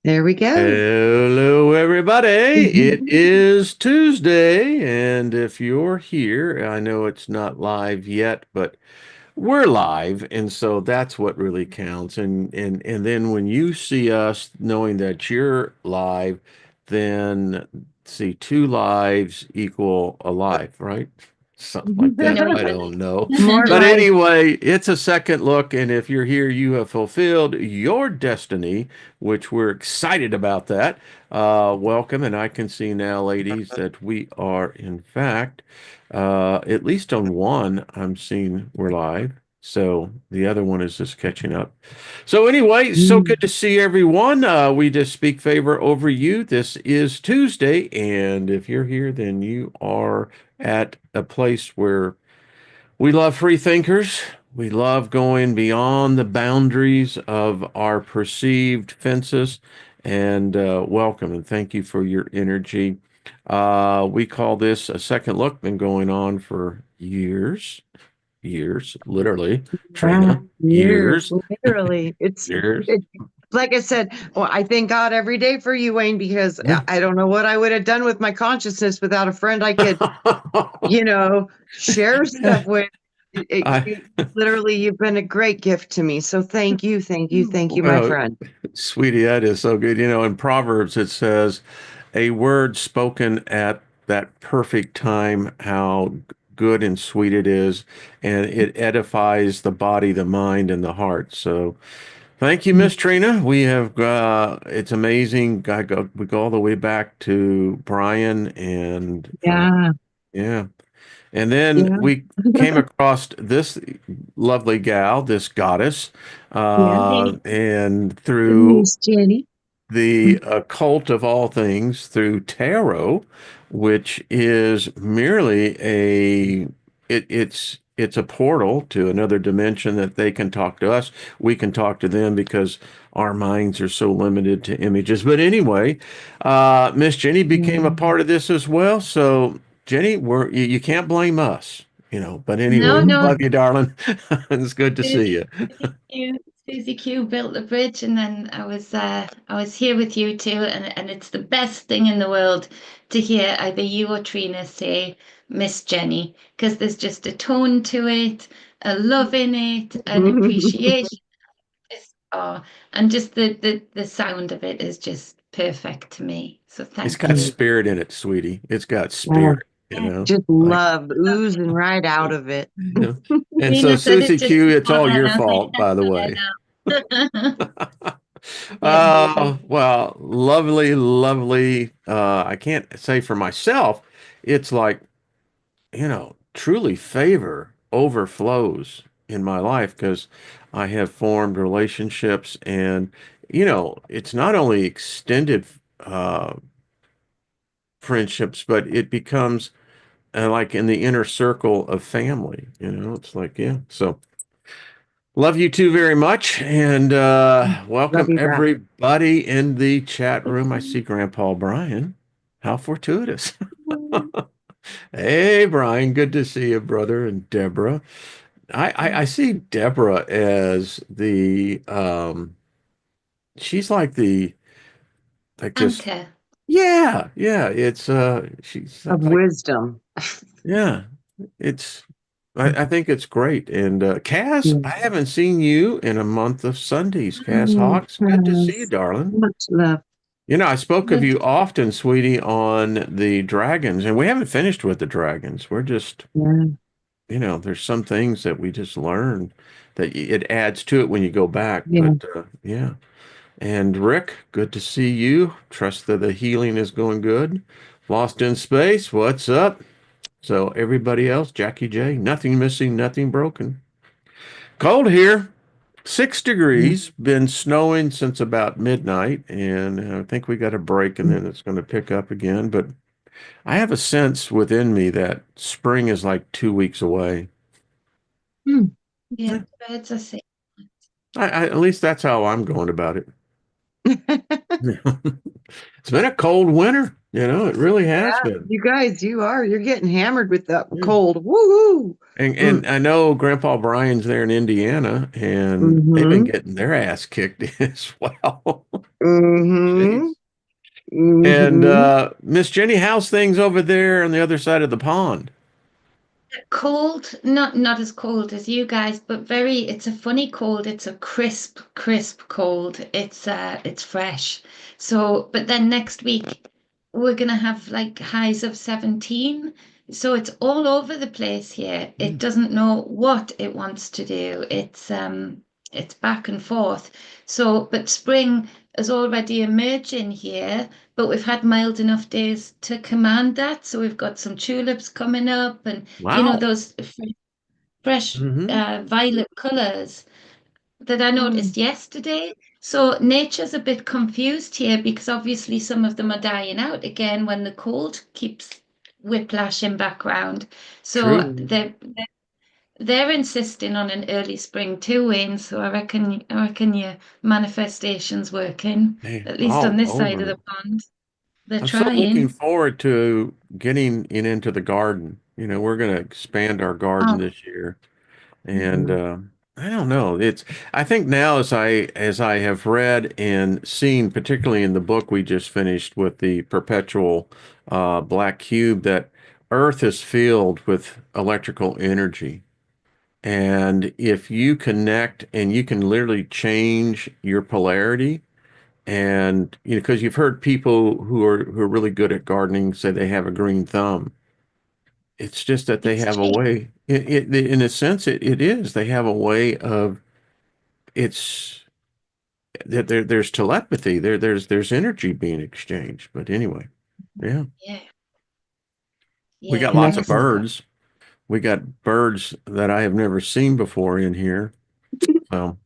There we go. Hello, everybody. It Mhm. is Tuesday, and if you're here, I know it's not live yet, but we're live, and so that's what really counts. And then when you see us, knowing that you're live, then see two lives equal a life, right? Something like that. No, it I don't know. More But life. anyway, it's a second look, and if you're here, you have fulfilled your destiny, which we're excited about that. Welcome, and I can see now, ladies, that we are in fact, at least on one, I'm seeing we're live. So the other one is just catching up. So anyway, so Mm. good to see everyone. We just speak favor over you. This is Tuesday, and if you're here, then you are at a place where we love free thinkers. We love going beyond the boundaries of our perceived fences. And welcome and thank you for your energy. We call this a second look, been going on for years, literally. Yeah, Trina, years, years, literally. years. Like I said, well, I thank God every day for you, Wayne, because Yeah. I don't know what I would have done with my consciousness without a friend I could, share stuff with. I, Literally, you've been a great gift to me. So thank you, thank you, thank you, my well, friend. sweetie, that is so good. You know, in Proverbs, it says, a word spoken at that perfect time, how good and sweet it is, and it edifies the body, the mind, and the heart. So, thank you, Miss Trina. We have, it's amazing. We go all the way back to Brian, and Yeah, yeah. And then yeah, we came across this lovely gal, this goddess, yeah. and through Miss Jenny. the occult of all things, through tarot, which is merely it's a portal to another dimension that they can talk to us. We can talk to them because our minds are so limited to images. But anyway, Miss Jenny became a part of this as well. So Jenny, you can't blame us, you know. But anyway, no, we no. love you, darling. It's good to see Susie you. Q, Susie Q built the bridge, and then I was here with you too, and it's the best thing in the world to hear either you or Trina say Miss Jenny, because there's just a tone to it, a love in it, an appreciation. Just, oh, and just the sound of it is just perfect to me. So It's thank got you. spirit in it, sweetie. It's got Yeah, spirit, you Yeah, know. just Like, love love oozing right yeah. out of it. Yeah. And so Trina said it Susie just Q, it's before, all and your I was like, fault, by that's the not way. enough. Yeah. Well, lovely, lovely. I can't say for myself, it's like, truly favor overflows in my life because I have formed relationships and, it's not only extended uh, friendships, but it becomes like in the inner circle of family, it's like, yeah. So love you two very much. And Love welcome you back. everybody in the chat room. I see Grandpa Brian. How fortuitous. Hey, Brian. Good to see you, brother. And Deborah. I see Deborah as she's like this. Anchor. Yeah. It's, she's Of like, wisdom. yeah, it's, I think it's great. And Cass, I Yes. haven't seen you in a month of Sundays. Cass Oh, Hawks, good to see you, yes. darling. Much love. I spoke of Good. you often, sweetie, on the dragons, and we haven't finished with the dragons. We're just, Yeah, there's some things that we just learn that it adds to it when you go back. yeah. But yeah. And Rick, good to see you. Trust that the healing is going good. Lost in Space, what's up? So everybody else, Jackie J, nothing missing, nothing broken. Cold here, 6 degrees. Been snowing since about midnight, and I think we got a break, and then it's going to pick up again. But I have a sense within me that spring is like 2 weeks away. Mm. Yeah, Yeah. the birds are saying. At least that's how I'm going about it. It's been a cold winter, it really has been. You guys, you're getting hammered with that Yeah. cold. Woohoo! Mm. And I know Grandpa Brian's there in Indiana, and they've been Mm-hmm. getting their ass kicked as well. Mm-hmm. Jeez. And Mm-hmm. Miss Jenny, how's things over there on the other side of the pond? Cold, not as cold as you guys, but it's a funny cold. It's a crisp cold. It's fresh. So, but then next week we're gonna have like highs of 17. So it's all over the place here. It Mm. doesn't know what it wants to do. It's back and forth. So, but spring is already emerging here, but we've had mild enough days to command that. So we've got some tulips coming up and Wow. those fresh Hmm. violet colors that I Mm. noticed yesterday. So nature's a bit confused here because obviously some of them are dying out again when the cold keeps whiplashing back round. So True. Mm. they're insisting on an early spring too, Wayne. So I reckon your manifestation's working, Hey, at least on all this side of over. the pond. They're I'm so looking trying. forward to getting into the garden. We're going to expand our garden Oh, this year, and Mm. I don't know. I think now as I have read and seen, particularly in the book we just finished with the perpetual black cube, that Earth is filled with electrical energy. And if you connect and you can literally change your polarity, and because you've heard people who are really good at gardening say they have a green thumb. It's just that they it's have a cheap. way. In a sense, it is. They have a way of it's that there's telepathy. There's energy being exchanged. But anyway, yeah, Yeah, we got yeah, lots of Connecting. birds. We got birds that I have never seen before in here. So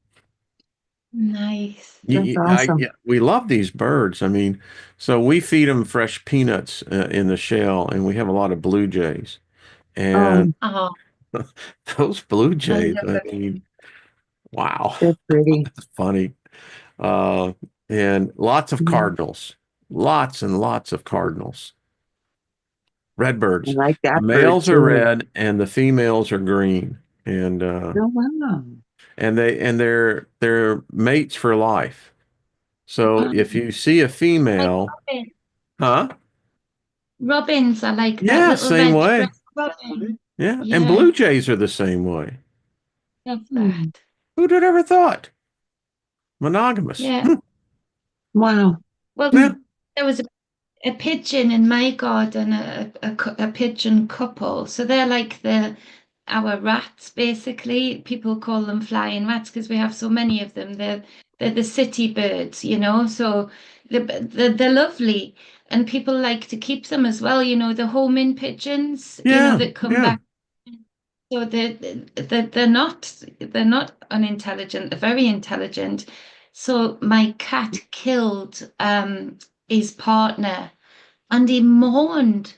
nice. That's awesome. yeah, we love these birds. I mean, so we feed them fresh peanuts in the shell, and we have a lot of blue jays. And Oh, Oh, those blue I jays, love I it. mean, wow, they're pretty. that's funny. Uh, and lots of Mm. cardinals, lots and lots of cardinals, I redbirds. like The that bird males are too. red and the females are green, and Oh, wow. they're mates for life. So Oh, if you see a like female, robin. huh? Robins are like that Yeah, little same red way. breast robin. Yeah, and Yeah, blue jays are the same way. love Mm. that. Who'd have ever thought? Monogamous. Yeah. Wow. Well, Yeah. there was a pigeon in my garden, a pigeon couple. So they're like our rats, basically. People call them flying rats because we have so many of them. They're the city birds, So they're lovely, and people like to keep them as well. The homing pigeons, Yeah. that come Yeah. back. So they're not unintelligent. They're very intelligent. So my cat killed his partner, and he mourned.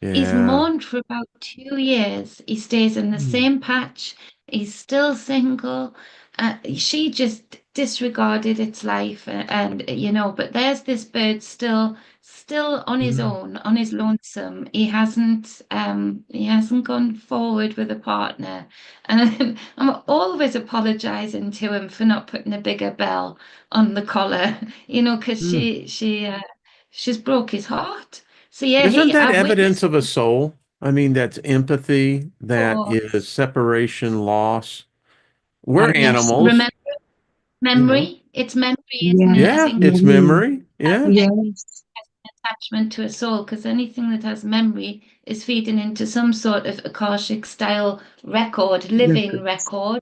He's Yeah. mourned for about 2 years. He stays in the Mm. same patch. He's still single. She just disregarded its life, but there's this bird still on his Mm. own, on his lonesome. He hasn't gone forward with a partner, and I'm always apologizing to him for not putting a bigger bell on the collar, because Mm. she's broke his heart. So yeah, Isn't that I've evidence witnessed of a soul? I mean, that's empathy, that before. is separation, loss. We're I Yes, animals, remember you know. memory. It's memory, isn't it? I Yes. Yeah, think it's Mm. memory. Yeah. Yes. attachment to a soul, because anything that has memory is feeding into some sort of Akashic style record, living Records. record,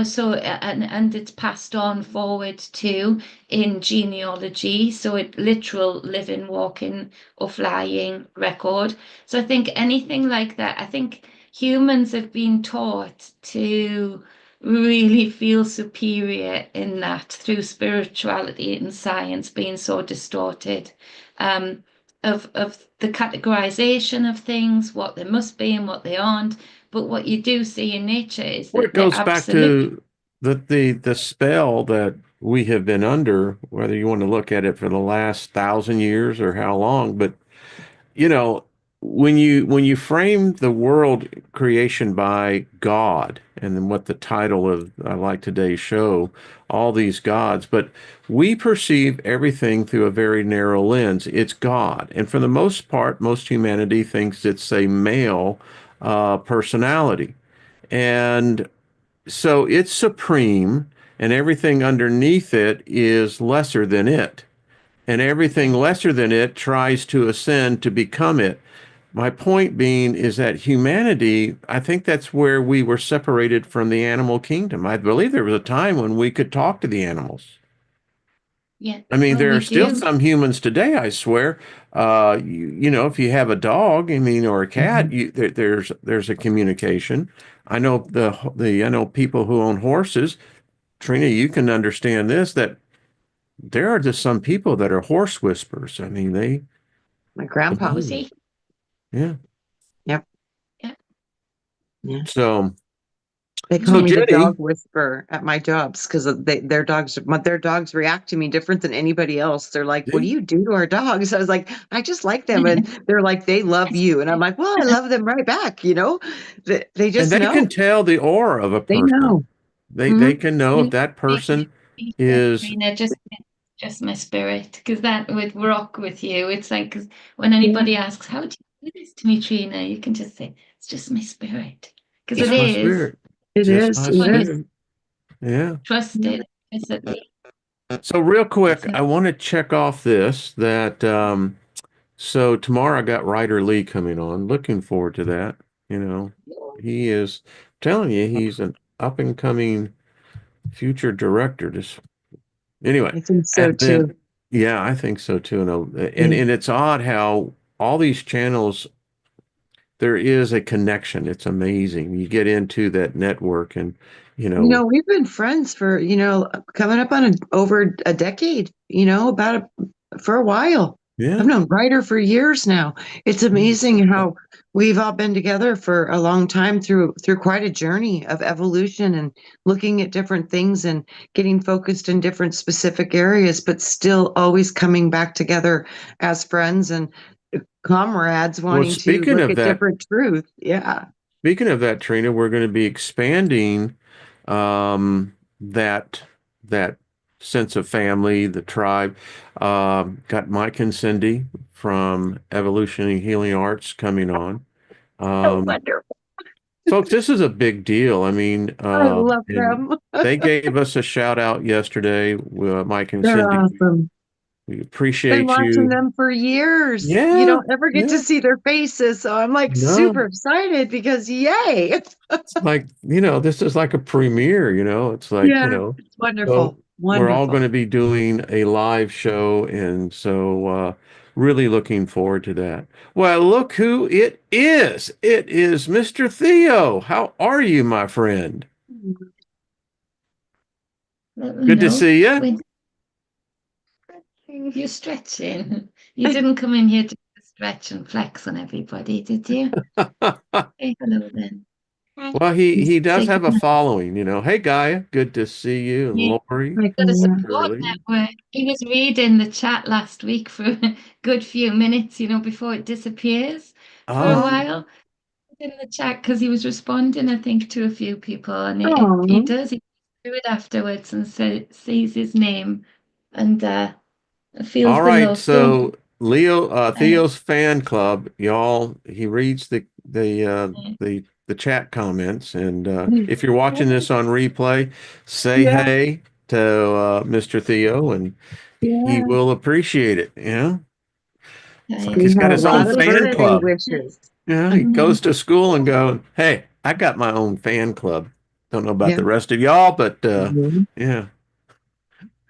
so and it's passed on forward to in genealogy, so it literal living, walking or flying record. So I think anything like that, I think humans have been taught to really feel superior in that through spirituality and science being so distorted, um, of the categorization of things, what they must be and what they aren't. But what you do see in nature is Well, that it they're goes back absolutely to the spell that we have been under, whether you want to look at it for the last 1,000 years or how long, but you know, when you frame the world creation by God, and then what the title of I like today's show, all these gods, but we perceive everything through a very narrow lens. It's God, and for the most part, most humanity thinks it's a male personality, and so it's supreme, and everything underneath it is lesser than it, and everything lesser than it tries to ascend to become it. My point being is that humanity, I think that's where we were separated from the animal kingdom. I believe there was a time when we could talk to the animals. Yeah, I mean, well, there we are still do. some humans today, I swear. You know, if you have a dog, I mean, or a cat, there's a communication. I know I know people who own horses. Trina, you can understand this, that there are just some people that are horse whisperers. I mean, My grandpa. Cozy. yeah. Yep. Yeah. Yeah. So, They call so me the Jenny, dog whisperer at my jobs because their dogs react to me different than anybody else. They're like, "What do you do to our dogs?" I was like, "I just like them," and they're like, "They love you," and I'm like, "Well, I love them right back." You know, they and just they can know. tell the aura of a They person. know. They Mhm. can know if that person is, Trina, just my spirit, because that would rock with you. It's like 'cause when Yeah, anybody asks, "How do you do this to me, Trina?" You can just say, "It's just my spirit," because it just my is. spirit, it just is. my It When you is. spirit. Yeah. trust Yeah. it, implicitly. So real quick, So, I want to check off this that so tomorrow I got Ryder Lee coming on. Looking forward to that. You know, he is telling you he's an up and coming future director. Just anyway, I think so and then too. yeah, I think so too. And Yeah. and it's odd how all these channels, there is a connection. It's amazing. You get into that network, and you You know, know, we've been friends for, coming up on over a decade, for a while. I've yeah. known Ryder for years now. It's amazing how we've all been together for a long time through quite a journey of evolution and looking at different things and getting focused in different specific areas, but still always coming back together as friends and comrades Well, wanting to look at different truth. Yeah. speaking of that, Trina, we're going to be expanding that sense of family, the tribe. Got Mike and Cindy from Evolution and Healing Arts coming on. So Um, wonderful. Folks, this is a big deal. I mean, I love and them. they gave us a shout out yesterday, Mike and They're Cindy. awesome. We Been appreciate watching you. them for years. You Yeah, don't ever get to yeah. see their faces, so I'm like super No, excited because yay. it's like, this is like a premiere, It's like, Yeah, it's so wonderful. we're all going Wonderful. to be doing a live show, and so really looking forward to that. Well, look who it is. It is Mr. Theo. How are you, my friend? let me Good to know see you. when you're stretching. You didn't come in here to stretch and flex on everybody, did you? Hey, hello then. Well, he does Say have a goodnight. following, Hey, Gaia, good to see you. And Yeah, Lori, Like, got a support Shirley. network. He was reading the chat last week for a good few minutes, before it disappears for a Oh, while in the chat because he was responding, I think, to a few people, and he oh, does. He do it afterwards and sees his name and feels all the right. love, don't So Leo, you? Theo's fan club, y'all. He reads the chat comments, and if you're watching this on replay, say yeah, hey to Mr. Theo, and he yeah. will appreciate it. It's like We he's got had a his own lot He of goes fan to birthday club. wishes. He goes to school and go, hey, I got my own fan club. Don't know about Yeah. the rest of y'all, but Mhm. yeah.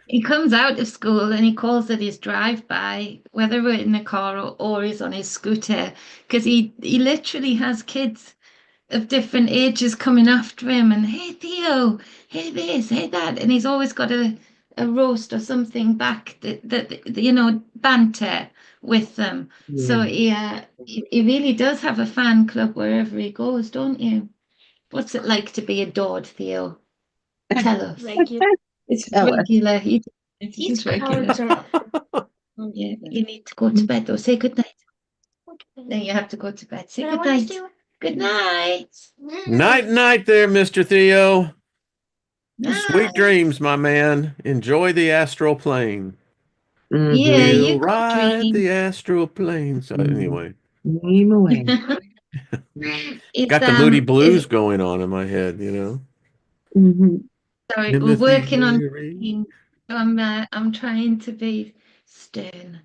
He comes out of school and he calls it his drive-by, whether we're in the car or he's on his scooter, because he literally has kids of different ages coming after him and hey Theo, hey this, hey that, and he's always got a roast or something back that banter with them. So Yeah. he really does have a fan club wherever he goes, don't you? What's it like to be adored, Theo? Tell us. It's Tell us. regular. He's regular. Oh, yeah, you need to go to bed though. Say good night. Then you have to go to bed. Say good night. Good night. Night, night there, Mr. Theo. Sweet Night. dreams, my man. Enjoy the astral plane. Yeah, Mhm. We'll you go ride dream. the astral plane. So anyway, Name away. It's got the Moody Blues going on in my head, you know. Mhm. sorry, we're Timothy working on Leary. I'm trying to be stern.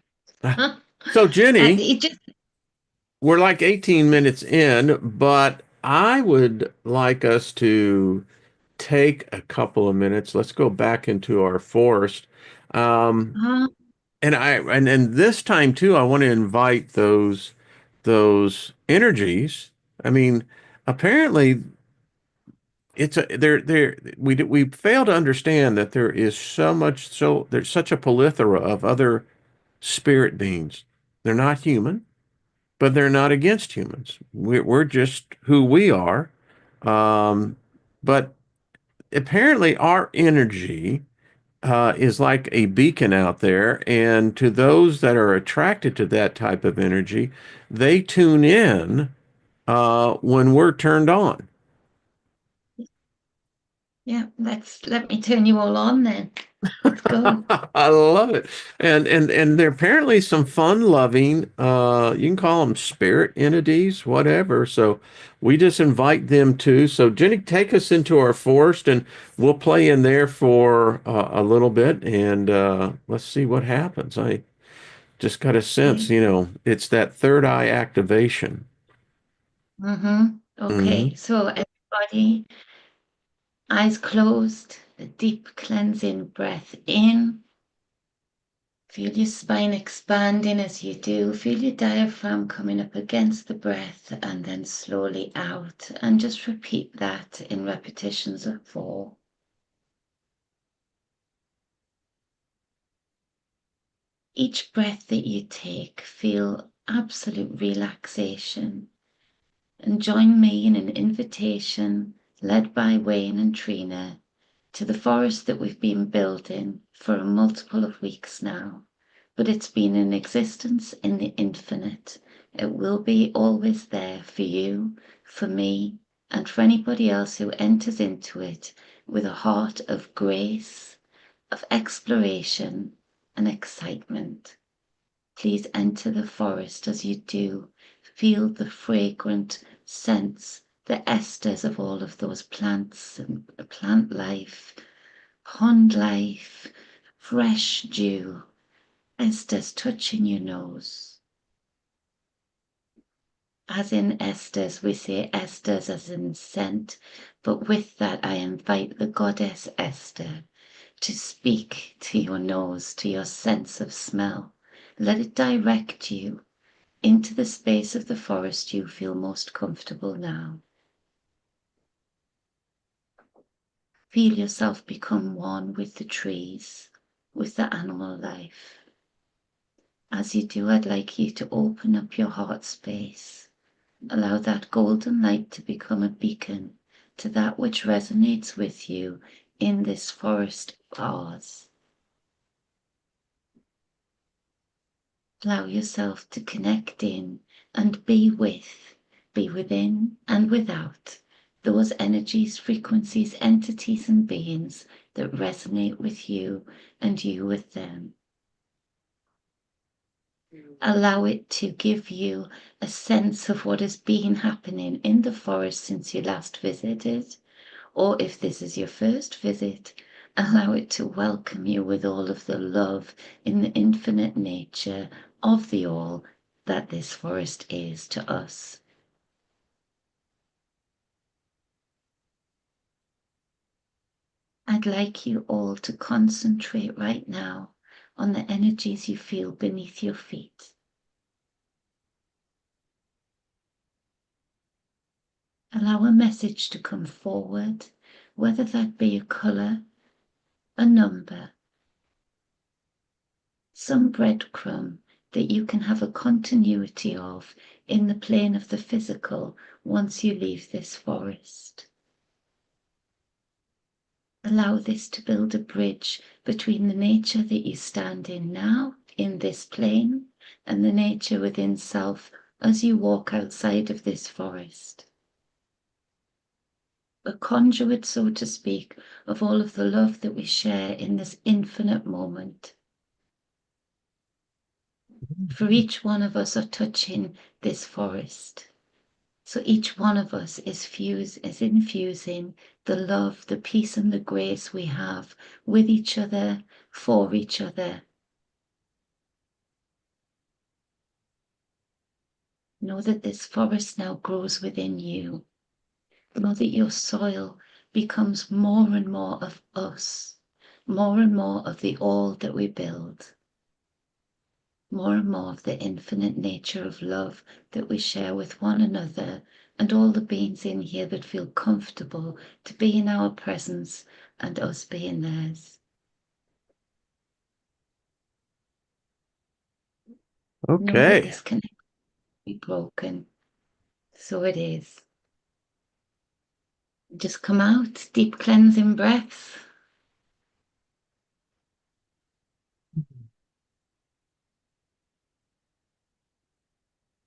So Jenny, It just we're like 18 minutes in, but I would like us to take a couple of minutes. Let's go back into our forest. Um, uh, and this time too, I want to invite those energies. I mean, apparently it's a there we fail to understand that there is there's such a plethora of other spirit beings. They're not human, but they're not against humans. We're just who we are. Um, but apparently our energy is like a beacon out there, and to those that are attracted to that type of energy, they tune in when we're turned on. yeah, let me turn you all on then. Let's go. I love it. And they're apparently some fun-loving, you can call them spirit entities, whatever. So we just invite them too. So Jenny, take us into our forest and we'll play in there for a little bit and let's see what happens. I just got a sense, Okay. you know, it's that third eye activation. Okay, so everybody, eyes closed, a deep cleansing breath in. Feel your spine expanding as you do. Feel your diaphragm coming up against the breath and then slowly out. And just repeat that in repetitions of 4. Each breath that you take, feel absolute relaxation. And join me in an invitation led by Wayne and Trina to the forest that we've been building for a multiple of weeks now. But it's been in existence in the infinite. It will be always there for you, for me, and for anybody else who enters into it with a heart of grace, of exploration, and excitement. Please enter the forest. As you do, feel the fragrant scents, the esters of all of those plants and plant life, pond life, fresh dew, esters touching your nose. As in esters, we say esters as in scent, but with that I invite the goddess Esther to speak to your nose, to your sense of smell. Let it direct you into the space of the forest you feel most comfortable now. Feel yourself become one with the trees, with the animal life. As you do, I'd like you to open up your heart space. Allow that golden light to become a beacon to that which resonates with you in this forest of ours. Allow yourself to connect in and be within and without those energies, frequencies, entities, and beings that resonate with you and you with them. Allow it to give you a sense of what has been happening in the forest since you last visited, or if this is your first visit, allow it to welcome you with all of the love in the infinite nature of the all that this forest is to us. I'd like you all to concentrate right now on the energies you feel beneath your feet. Allow a message to come forward, whether that be a color, a number, some breadcrumb that you can have a continuity of in the plane of the physical once you leave this forest. Allow this to build a bridge between the nature that you stand in now, in this plane, and the nature within self as you walk outside of this forest. A conduit, so to speak, of all of the love that we share in this infinite moment. For each one of us are touching this forest. So each one of us is infusing the love, the peace and the grace we have with each other, for each other. Know that this forest now grows within you. Know that your soil becomes more and more of us, more and more of the all that we build, more and more of the infinite nature of love that we share with one another and all the beings in here that feel comfortable to be in our presence and us be in theirs. Know that Okay. this can be broken. So it is. Just come out, deep cleansing breaths.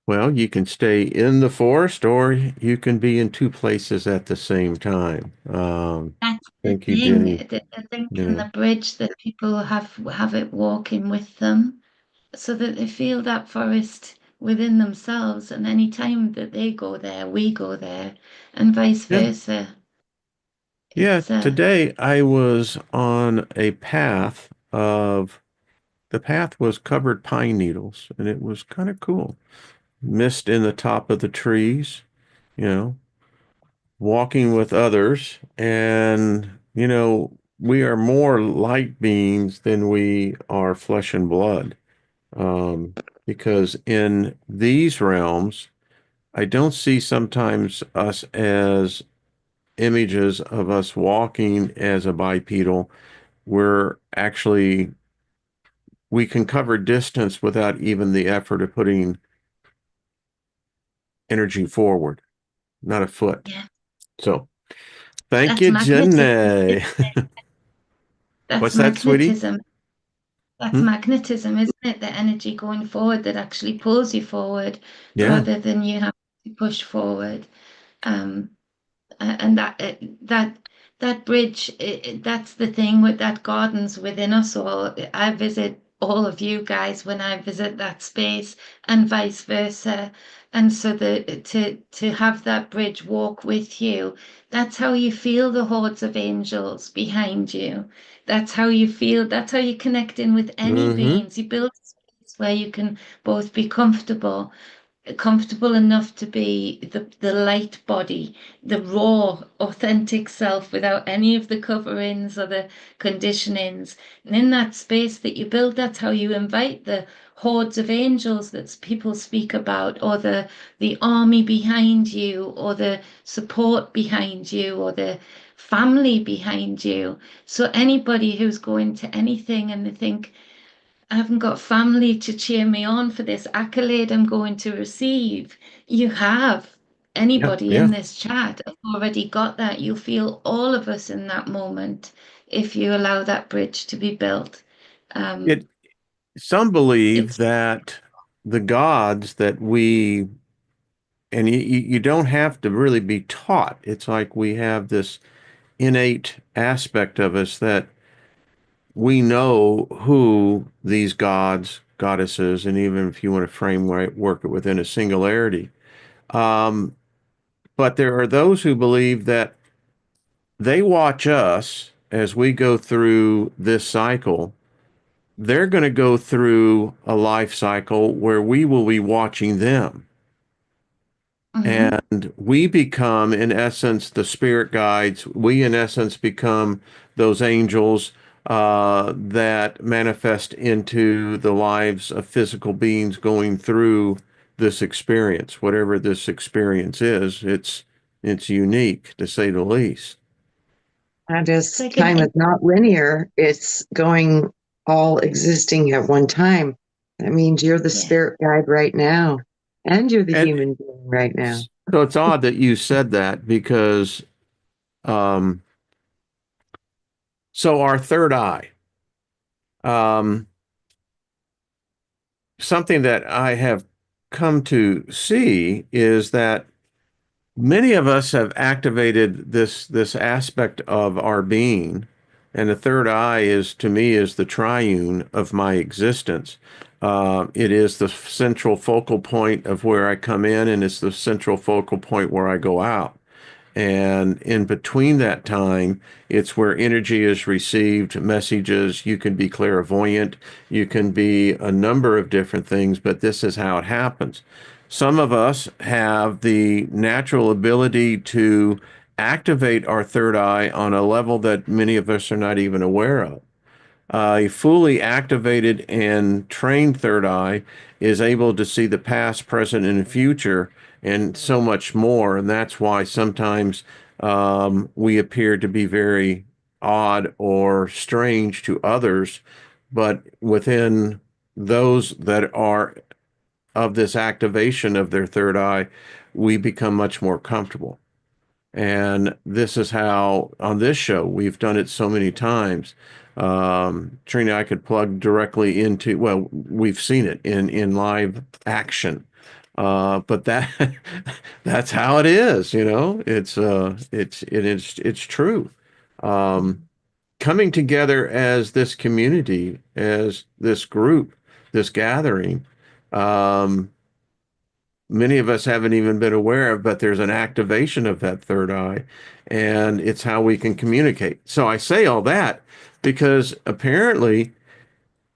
Well, you can stay in the forest or you can be in two places at the same time. That's the Thank you, thing. Jenny. I think You in know, the bridge that people have it walking with them, so that they feel that forest within themselves, and any time that they go there, we go there, and vice yeah. versa. Yeah. It's Today I was on a path of, the path was covered pine needles and it was kind of cool. Mist in the top of the trees, you know, walking with others. And, we are more light beings than we are flesh and blood. Um, because in these realms, I don't see sometimes us as images of us walking as a bipedal. We're actually, we can cover distance without even the effort of putting energy forward, not a foot. yeah, So thank that's you, magnetism. Janae. That's What's that, sweetie? magnetism. That's Hmm? magnetism, isn't it? The energy going forward that actually pulls you forward Yeah. rather than you have to push forward. Um, and that bridge, that's the thing with that gardens within us all. I visit all of you guys when I visit that space, and vice versa. And so to have that bridge walk with you, that's how you feel the hordes of angels behind you. That's how you feel. That's how you connect in with any Mm-hmm. beings. You build a space where you can both be comfortable enough to be the light body, the raw, authentic self without any of the coverings or the conditionings. And in that space that you build, that's how you invite the hordes of angels that people speak about, or the army behind you, or the support behind you, or the family behind you. So anybody who's going to anything and they think, I haven't got family to cheer me on for this accolade I'm going to receive. You have. Yeah. Anybody Yeah. in this chat have already got that. You feel all of us in that moment if you allow that bridge to be built. Um, It, some believe it's that the gods that we, and you don't have to really be taught. It's like we have this innate aspect of us that we know who these gods, goddesses, and even if you want to work it within a singularity. Um, but there are those who believe that they watch us as we go through this cycle. They're going to go through a life cycle where we will be watching them. mhm. And we become, in essence, the spirit guides. We, in essence, become those angels that manifest into the lives of physical beings going through this experience. Whatever this experience is, it's unique to say the least. And It's as like time is not linear, it's going all existing at one time. That means you're the yeah, spirit guide right now, and you're the And human being right now. so it's odd that you said that because um, so our third eye. Um, Something that I have come to see is that many of us have activated this aspect of our being, and the third eye is to me is the triune of my existence. It is the central focal point of where I come in, and it's the central focal point where I go out. And in between that time, it's where energy is received, messages. You can be clairvoyant, you can be a number of different things, but this is how it happens. Some of us have the natural ability to activate our third eye on a level that many of us are not even aware of. A fully activated and trained third eye is able to see the past, present, and future, and so much more. And that's why sometimes we appear to be very odd or strange to others, but within those that are of this activation of their third eye, we become much more comfortable. And this is how, on this show, we've done it so many times. Trina, I could plug directly into, well, we've seen it in live action. But that's how it is, you know. It's true. Um, Coming together as this community, as this group, this gathering, um, many of us haven't even been aware of, but there's an activation of that third eye, and it's how we can communicate. So I say all that because apparently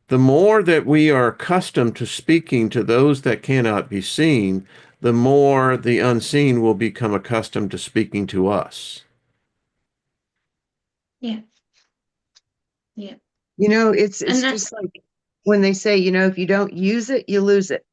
the more that we are accustomed to speaking to those that cannot be seen, the more the unseen will become accustomed to speaking to us. Yeah. Yeah. You know, it's And that, just like when they say, you know, if you don't use it, you lose it.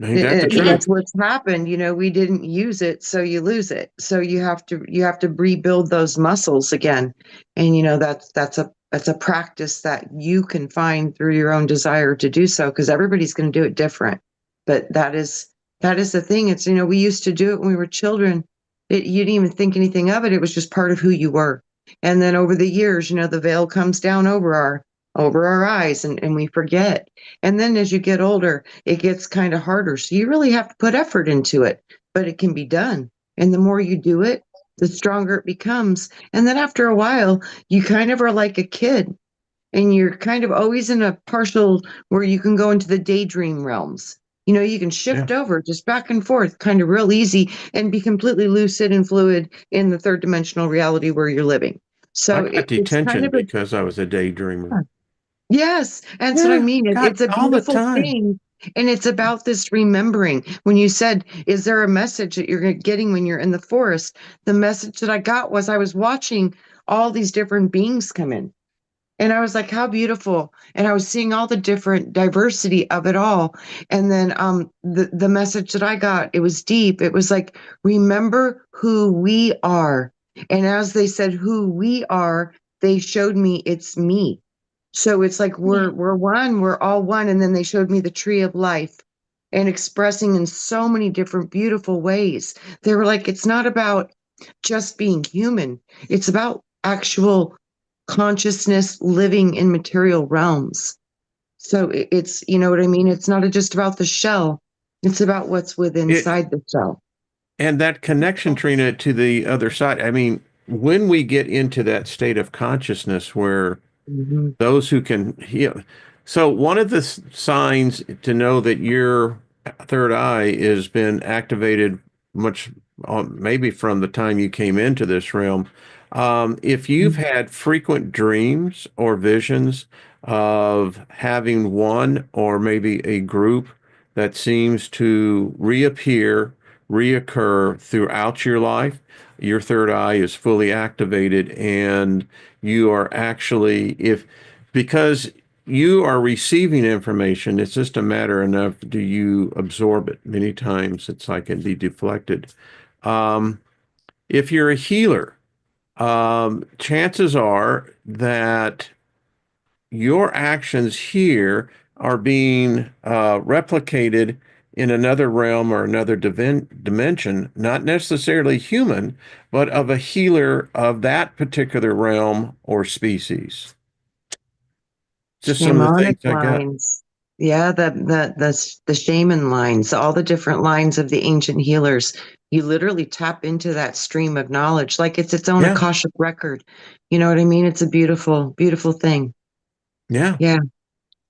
Ain't that the yeah. That's truth? what's happened. You know, we didn't use it, so you lose it. So you have to rebuild those muscles again. And you know, that's a practice that you can find through your own desire to do so, because everybody's going to do it different. But that is the thing. It's, you know, we used to do it when we were children. You didn't even think anything of it. It was just part of who you were. And then over the years, you know, the veil comes down over our eyes, and we forget. And then as you get older, it gets kind of harder. So you really have to put effort into it, but it can be done. And the more you do it, the stronger it becomes. And then after a while, you kind of are like a kid, and you're kind of always in a partial where you can go into the daydream realms. You know, you can Yeah. shift over just back and forth kind of real easy and be completely lucid and fluid in the third dimensional reality where you're living. I So got it's kind detention of a, because I was a daydreamer. yes, and that's what I Yeah, mean. God, It's a all the beautiful time. thing. And it's about this remembering. When you said, is there a message that you're getting when you're in the forest? The message that I got was I was watching all these different beings come in. And I was like, how beautiful. And I was seeing all the different diversity of it all. And then the message that I got, it was deep. It was like, remember who we are. And as they said who we are, they showed me it's me. So it's like Yeah. we're one, we're all one. And then they showed me the tree of life and expressing in so many different beautiful ways. They were like, it's not about just being human. It's about actual consciousness living in material realms. So it's, you know what I mean? It's not just about the shell. It's about what's within It inside the shell. and that connection, Trina, to the other side. I mean, when we get into that state of consciousness where Mhm. those who can heal. So one of the signs to know that your third eye has been activated much, maybe from the time you came into this realm. If you've had frequent dreams or visions of having one or maybe a group that seems to reappear, reoccur throughout your life, your third eye is fully activated, and you are actually, if because you are receiving information, it's just a matter of do you absorb it? Many times it's like it can be deflected. Um, if you're a healer, chances are that your actions here are being replicated in another realm or another dimension, not necessarily human, but of a healer of that particular realm or species. Just some of the Shamanic things I got. lines. Yeah, the shaman lines, all the different lines of the ancient healers. You literally tap into that stream of knowledge like it's its own Yeah. Akashic record. You know what I mean? It's a beautiful, beautiful thing. Yeah. Yeah.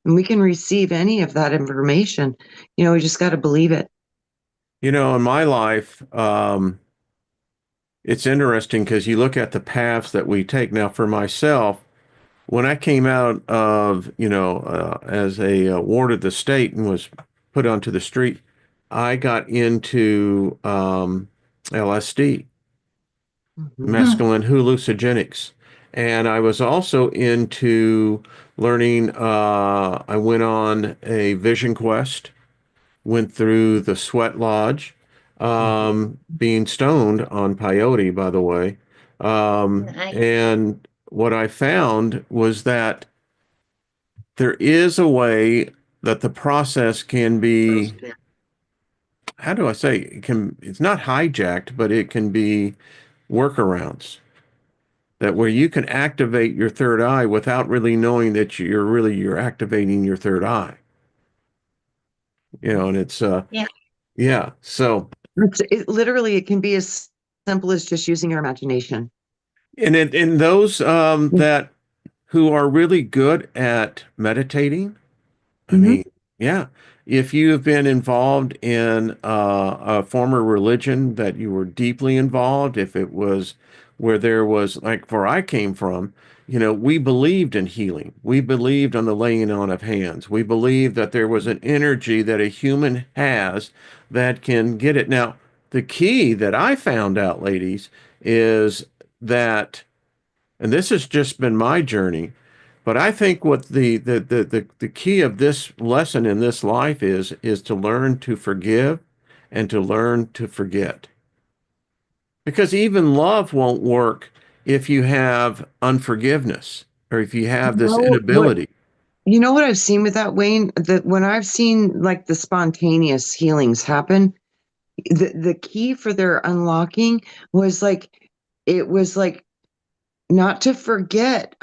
And we can receive any of that information. We just got to believe it. In my life, it's interesting because you look at the paths that we take. Now, for myself, when I came out of, as a ward of the state and was put onto the street, I got into LSD, Mhm. mescaline hallucinogenics. And I was also into learning, I went on a vision quest, went through the sweat lodge, being stoned on peyote, by the way. Nice. And what I found was that there is a way that the process can be, how do I say, it's not hijacked, but it can be workarounds that where you can activate your third eye without really knowing that you're activating your third eye. And it's Yeah. yeah. So Literally, it can be as simple as just using your imagination. and those that who are really good at meditating, I Hmm. mean, yeah. If you have been involved in a former religion that you were deeply involved, if it was where there was, like where I came from, we believed in healing. We believed on the laying on of hands. We believed that there was an energy that a human has that can get it. Now, the key that I found out, ladies, is that, and this has just been my journey, but I think what the key of this lesson in this life is to learn to forgive and to learn to forget. Because even love won't work if you have unforgiveness or if you have this No, what inability. what I've seen with that, Wayne, that when I've seen like the spontaneous healings happen, the key for their unlocking was like not to forget.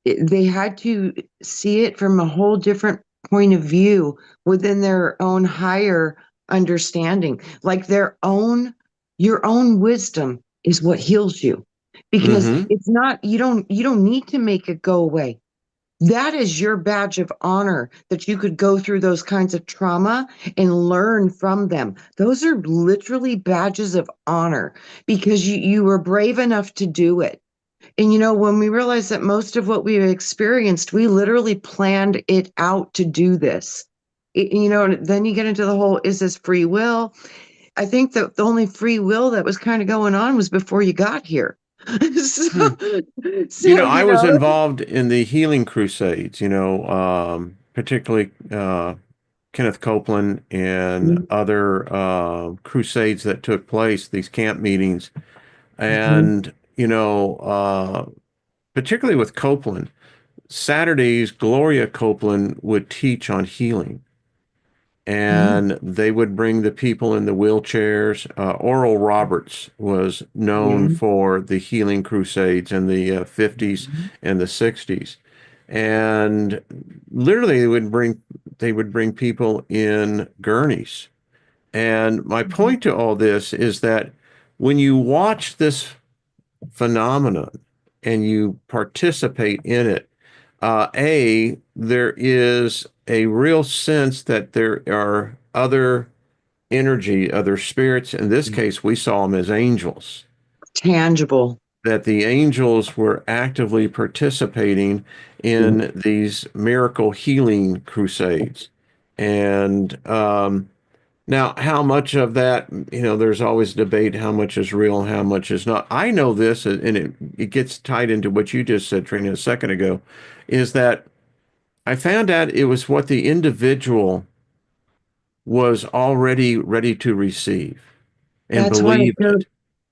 They had to see it from a whole different point of view within their own higher understanding, like your own wisdom is what heals you, because Hmm. it's not, you don't need to make it go away. That is your badge of honor, that you could go through those kinds of trauma and learn from them. Those are literally badges of honor, because you were brave enough to do it. And when we realize that most of what we've experienced, we literally planned it out to do this. And then you get into the whole, is this free will? I think that the only free will that was kind of going on was before you got here. Hmm. so, so, I was involved in the healing crusades, particularly Kenneth Copeland and other crusades that took place, these camp meetings. Mhm. And, particularly with Copeland, Saturdays, Gloria Copeland would teach on healing. Mhm. And they would bring the people in the wheelchairs. Oral Roberts was Yeah. known for the healing crusades in the 50s Mhm. and the 60s. And literally they would bring people in gurneys. And my point to all this is that when you watch this phenomenon and you participate in it, there is a real sense that there are other energy, other spirits. In this case, we saw them as angels, Tangible. that the angels were actively participating in these miracle healing crusades. And now, how much of that, there's always debate how much is real and how much is not. I know this, and it gets tied into what you just said, Trina, a second ago, is that I found out it was what the individual was already ready to receive and That's why believe it.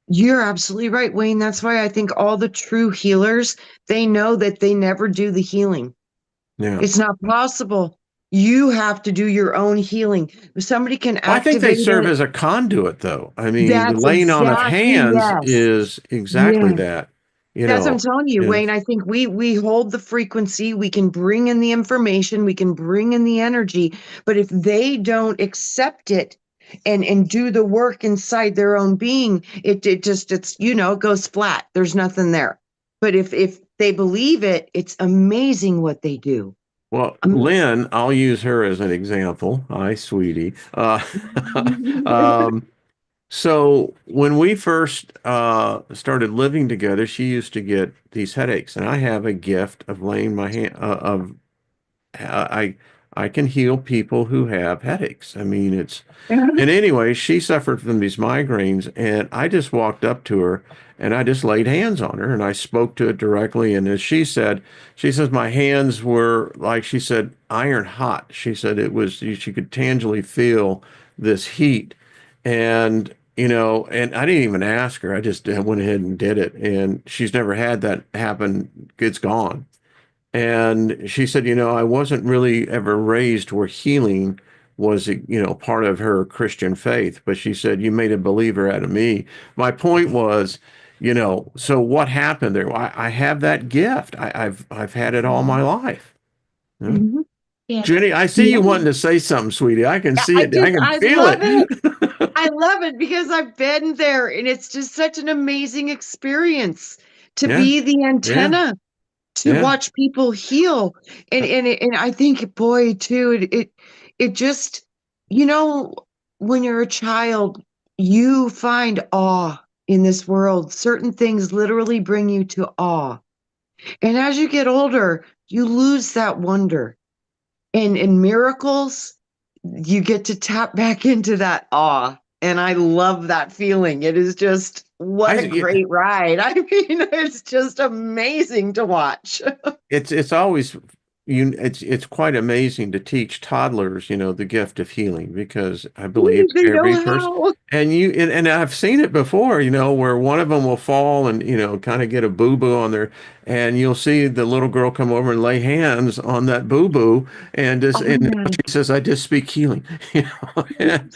you're absolutely right, Wayne. That's why I think all the true healers, they know that they never do the healing. Yeah. It's not possible. You have to do your own healing. If somebody can Well, I think they activate serve it, as a conduit, though. I mean, the that's laying on of exactly, hands yes. is exactly Yeah. that. you That's what I'm know, telling you, and Wayne. I think we hold the frequency, we can bring in the information, we can bring in the energy, but if they don't accept it and do the work inside their own being, it just it's it goes flat. There's nothing there. But if they believe it, it's amazing what they do. well, Amazing. Lynn, I'll use her as an example. Hi, sweetie. Um, so when we first started living together, she used to get these headaches, and I have a gift of laying my hand of I I can heal people who have headaches. I mean, it's and anyway, she suffered from these migraines, and I just walked up to her and I just laid hands on her and I spoke to it directly. And as she says my hands were like she said iron hot. She said it was she could tangibly feel this heat, and and I didn't even ask her. I just went ahead and did it, and she's never had that happen. It's gone. And she said, I wasn't really ever raised where healing was, part of her Christian faith. But she said, you made a believer out of me. My point was, so what happened there? I have that gift. I've had it all my life. Yeah. Mhm. Yeah. Jenny, I see you Yeah. wanting to say something, sweetie. I can see it. I can I feel love it. it. I love it because I've been there and it's just such an amazing experience to Yeah, be the yeah, antenna to yeah. watch people heal. And I think, boy, too, it just, you know, when you're a child, you find awe in this world. Certain things literally bring you to awe. And as you get older, you lose that wonder. And in miracles, you get to tap back into that awe. And I love that feeling. It is just what a I, great ride. I mean, it's just amazing to watch. it's always it's quite amazing to teach toddlers, the gift of healing because I believe Ooh, they know every person how. and I've seen it before, where one of them will fall and kind of get a boo-boo on their and you'll see the little girl come over and lay hands on that boo-boo and just Oh, and yeah. she says, I just speak healing, and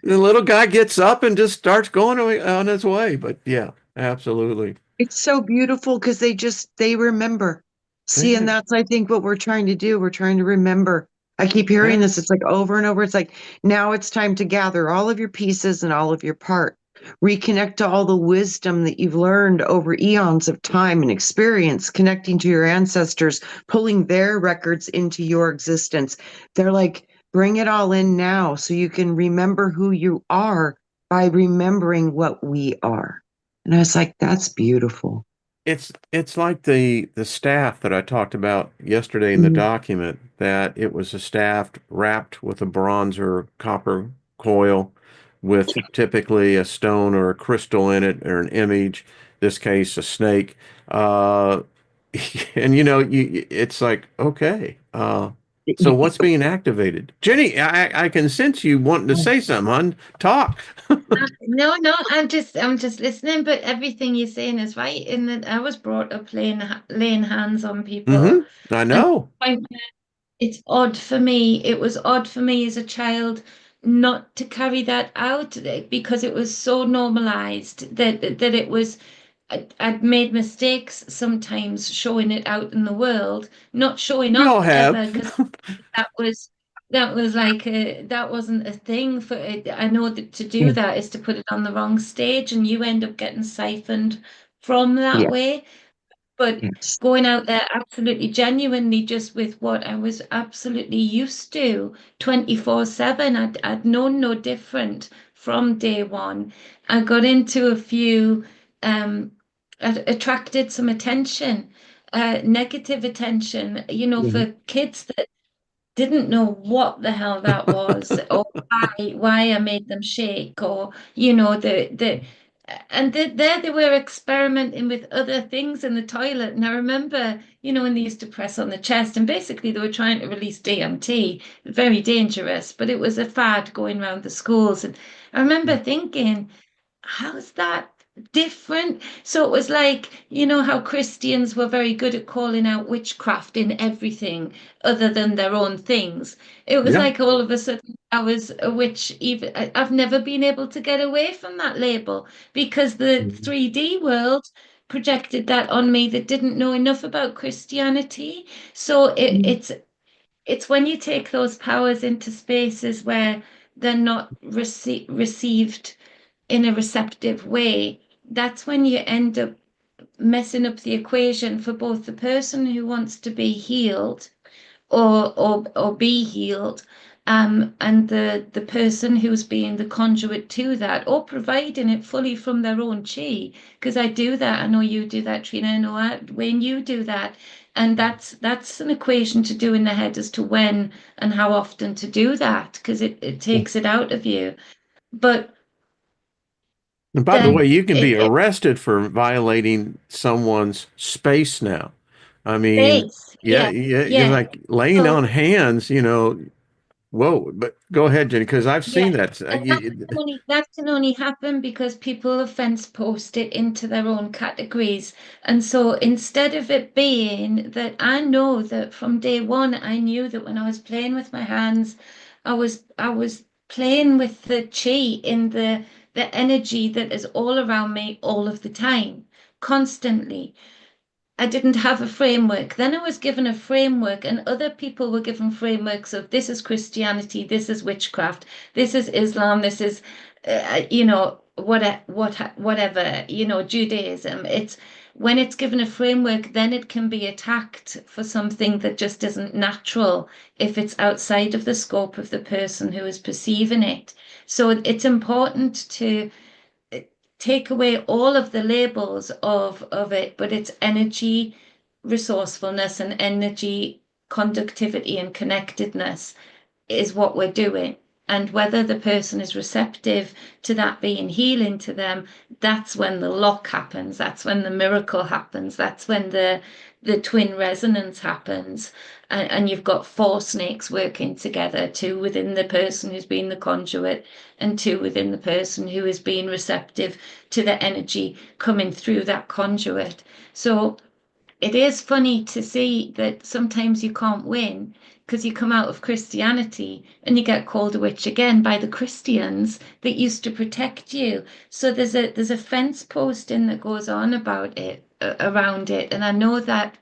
the little guy gets up and just starts going on his way. But yeah, absolutely. It's so beautiful because they remember. See, and Yeah, that's, I think, what we're trying to do. We're trying to remember. I keep hearing yeah. this. It's like over and over. It's like, now it's time to gather all of your pieces and all of your part. Reconnect to all the wisdom that you've learned over eons of time and experience, connecting to your ancestors, pulling their records into your existence. They're like, bring it all in now so you can remember who you are by remembering what we are. And I was like, that's beautiful. It's like the staff that I talked about yesterday in the Mhm. document, that it was a staff wrapped with a bronze or copper coil with typically a stone or a crystal in it or an image, this case a snake. Uh, and it's like, okay, so what's being activated? Jenny, I can sense you wanting to say something, hon. Talk. No, I'm just listening, but everything you're saying is right. In that I was brought up laying hands on people, I and know. it's odd for me. It was odd for me as a child not to carry that out because it was so normalized that it was. I'd made mistakes sometimes showing it out in the world, not showing We all up have. ever because that was that wasn't a thing for it. I know that to do Mm, that is to put it on the wrong stage, and you end up getting siphoned from that yeah, way. But yes. going out there absolutely genuinely just with what I was absolutely used to 24/7, I'd known no different from day one. I got into a few, um, attracted some attention, negative attention, Mhm. for kids that didn't know what the hell that was or why I made them shake or there they were experimenting with other things in the toilet. And I remember, when they used to press on the chest and basically they were trying to release DMT, very dangerous, but it was a fad going around the schools. And I remember thinking, how's that different? So it was like, how Christians were very good at calling out witchcraft in everything other than their own things. It was Yeah. like all of a sudden I was a witch. Even I've never been able to get away from that label because the Mhm. 3D world projected that on me that didn't know enough about Christianity. So it's when you take those powers into spaces where they're not received in a receptive way, that's when you end up messing up the equation for both the person who wants to be healed or be healed, and the person who's being the conduit to that, or providing it fully from their own chi. Because I do that. I know you do that, Trina. I know Wayne, you do that. And that's an equation to do in the head as to when and how often to do that, because it takes it out of you. But And by the way, then you can be it arrested for violating someone's space now. I mean, stays. yeah, Yeah, yeah, you're yeah. like laying So on hands, whoa, but go ahead, Jenny, because I've yeah, seen that. and that can only happen because people have fence post it into their own categories. And so instead of it being that, I know that from day one, I knew that when I was playing with my hands, I was playing with the chi in the energy that is all around me all of the time, constantly. I didn't have a framework. Then I was given a framework, and other people were given frameworks of this is Christianity, this is witchcraft, this is Islam, this is, whatever, Judaism. It's when it's given a framework, then it can be attacked for something that just isn't natural if it's outside of the scope of the person who is perceiving it. So it's important to take away all of the labels of it, but it's energy, resourcefulness, and energy conductivity and connectedness is what we're doing. And whether the person is receptive to that being healing to them, that's when the lock happens. That's when the miracle happens. That's when the twin resonance happens. And you've got four snakes working together, two within the person who's been the conduit, and two within the person who is being receptive to the energy coming through that conduit. So it is funny to see that sometimes you can't win because you come out of Christianity and you get called a witch again by the Christians that used to protect you. So there's a fence posting that goes on about it, around it, and I know that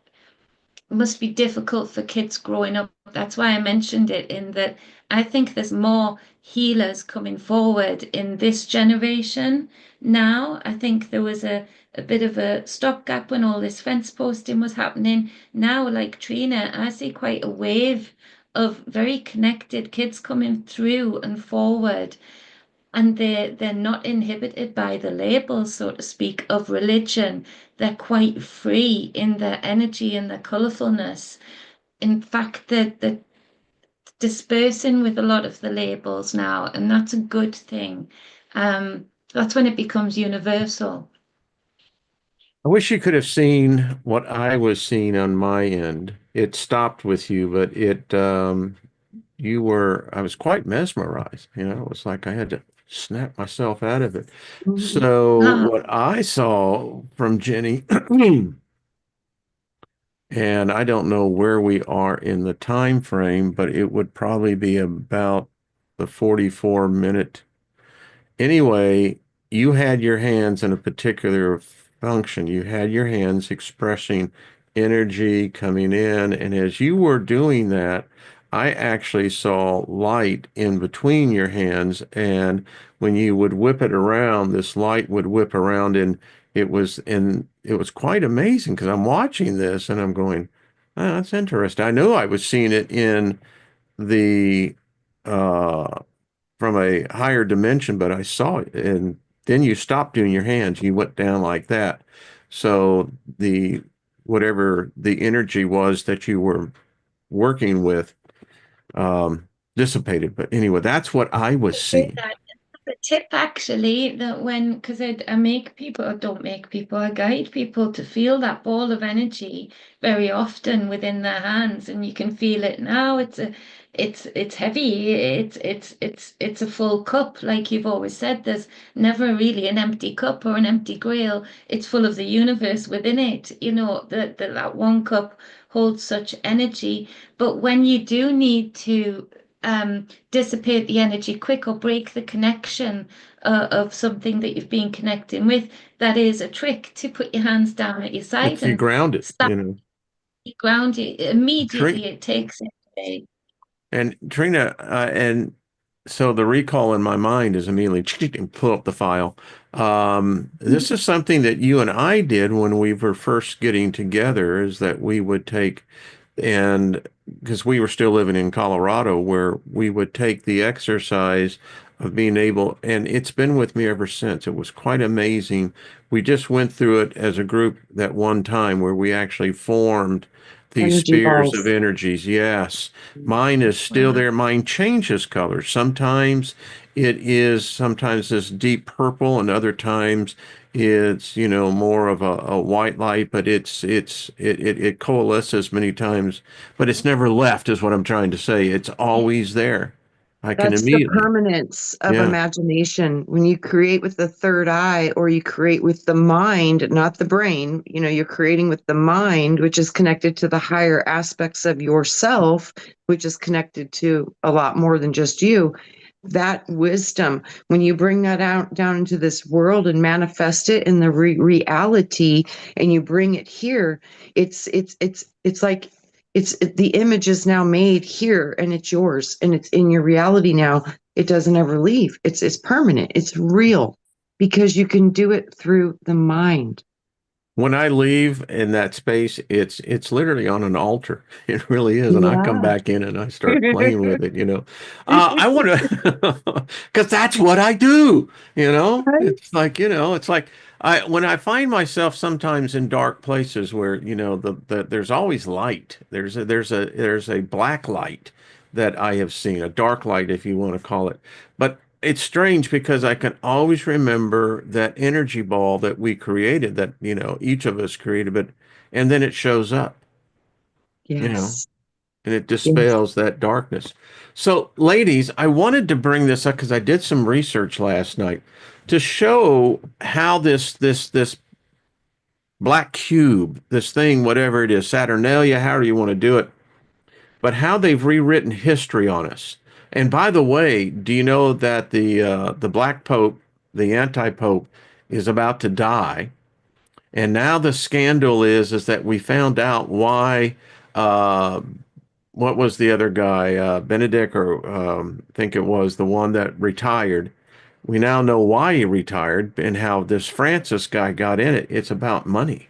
must be difficult for kids growing up. That's why I mentioned it, in that I think there's more healers coming forward in this generation now. I think there was a bit of a stopgap when all this fence posting was happening. Now, like Trina, I see quite a wave of very connected kids coming through and forward, and they're not inhibited by the labels, so to speak, of religion. They're quite free in their energy and their colourfulness. In fact, they're dispersing with a lot of the labels now, and that's a good thing. That's when it becomes universal. I wish you could have seen what I was seeing on my end. It stopped with you, but I was quite mesmerized. It was like I had to snap myself out of it. Mhm. So Ah, what I saw from Jenny, and I don't know where we are in the time frame, but it would probably be about the 44-minute. Anyway, you had your hands in a particular function. You had your hands expressing energy coming in. And as you were doing that, I actually saw light in between your hands. And when you would whip it around, this light would whip around, and it was quite amazing because I'm watching this and I'm going, oh, that's interesting. I know I was seeing it in the uh from a higher dimension, but I saw it. And then you stopped doing your hands. You went down like that. So the whatever the energy was that you were working with dissipated. But anyway, that's what I was seeing. that the tip actually, that when, because I make people, or don't make people, I guide people to feel that ball of energy very often within their hands, and you can feel it now. It's heavy. It's a full cup, like you've always said. There's never really an empty cup or an empty grail. It's full of the universe within it. That one cup holds such energy. But when you do need to dissipate the energy quick or break the connection of something that you've been connecting with, that is a trick to put your hands down at your side You and ground it, start ground you. Immediately it takes it away. And Trina, and so the recall in my mind is immediately pull up the file. This is something that you and I did when we were first getting together, is that we would take, and because we were still living in Colorado, where we would take the exercise of being able, and it's been with me ever since. It was quite amazing. We just went through it as a group that one time where we actually formed these Energy spheres of balls. energies. Yes. Mine is still there. Mine changes color. Sometimes it is sometimes this deep purple, and other times it's, more of a white light, but it coalesces many times, but it's never left, is what I'm trying to say. It's always there. I can That's the immediately, permanence of yeah. imagination. When you create with the third eye, or you create with the mind, not the brain, you're creating with the mind, which is connected to the higher aspects of yourself, which is connected to a lot more than just you. That wisdom, when you bring that out down into this world and manifest it in the reality, and you bring it here, it's like the image is now made here, and it's yours, and it's in your reality now. It doesn't ever leave. It's permanent. It's real, because you can do it through the mind. When I leave in that space, it's literally on an altar. It really is, and I come Yeah. back in and I start playing with it. I want to, because that's what I do. Right? It's like I when I find myself sometimes in dark places where there's always light. There's a black light that I have seen, a dark light, if you want to call it, but it's strange because I can always remember that energy ball that we created, that, each of us created, and then it shows up, you know, Yes. and it Yes. dispels that darkness. So, ladies, I wanted to bring this up because I did some research last night to show how this black cube, this thing, whatever it is, Saturnalia, however you want to do it, but how they've rewritten history on us. And by the way, do you know that the Black Pope, the anti-Pope, is about to die? And now the scandal is that we found out why. Uh, what was the other guy? Benedict, or I think it was the one that retired. We now know why he retired and how this Francis guy got in it. It's about money.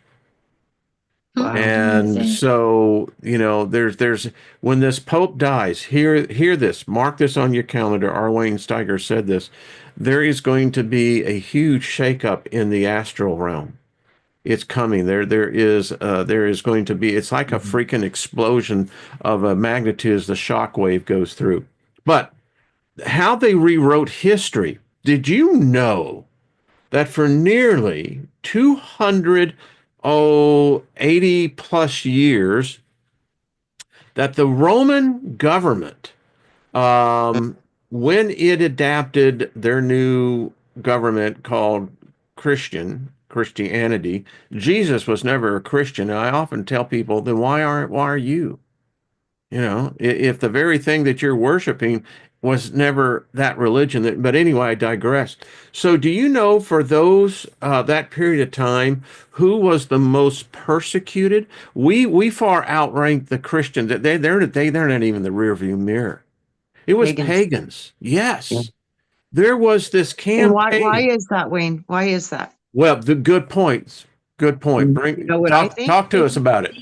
Wow. And Amazing. so, there's when this Pope dies, hear this, mark this on your calendar. R. Wayne Steiger said this. There is going to be a huge shakeup in the astral realm. It's coming. There is going to be, it's like a freaking explosion of a magnitude as the shock wave goes through. But how they rewrote history, did you know that for nearly 80 plus years, that the Roman government, um, when it adapted their new government called Christianity, Jesus was never a Christian. And I often tell people, then why are you? If the very thing that you're worshiping was never that religion. But anyway, I digress. So, do you know, for those that period of time, who was the most persecuted? We far outranked the Christians. They're not even the rearview mirror. It was Pagans. pagans. Yeah. Yes, there was this And why campaign. is that, Wayne? Why is that? Well, the good points. Good point. You know what I think? Talk to us about it.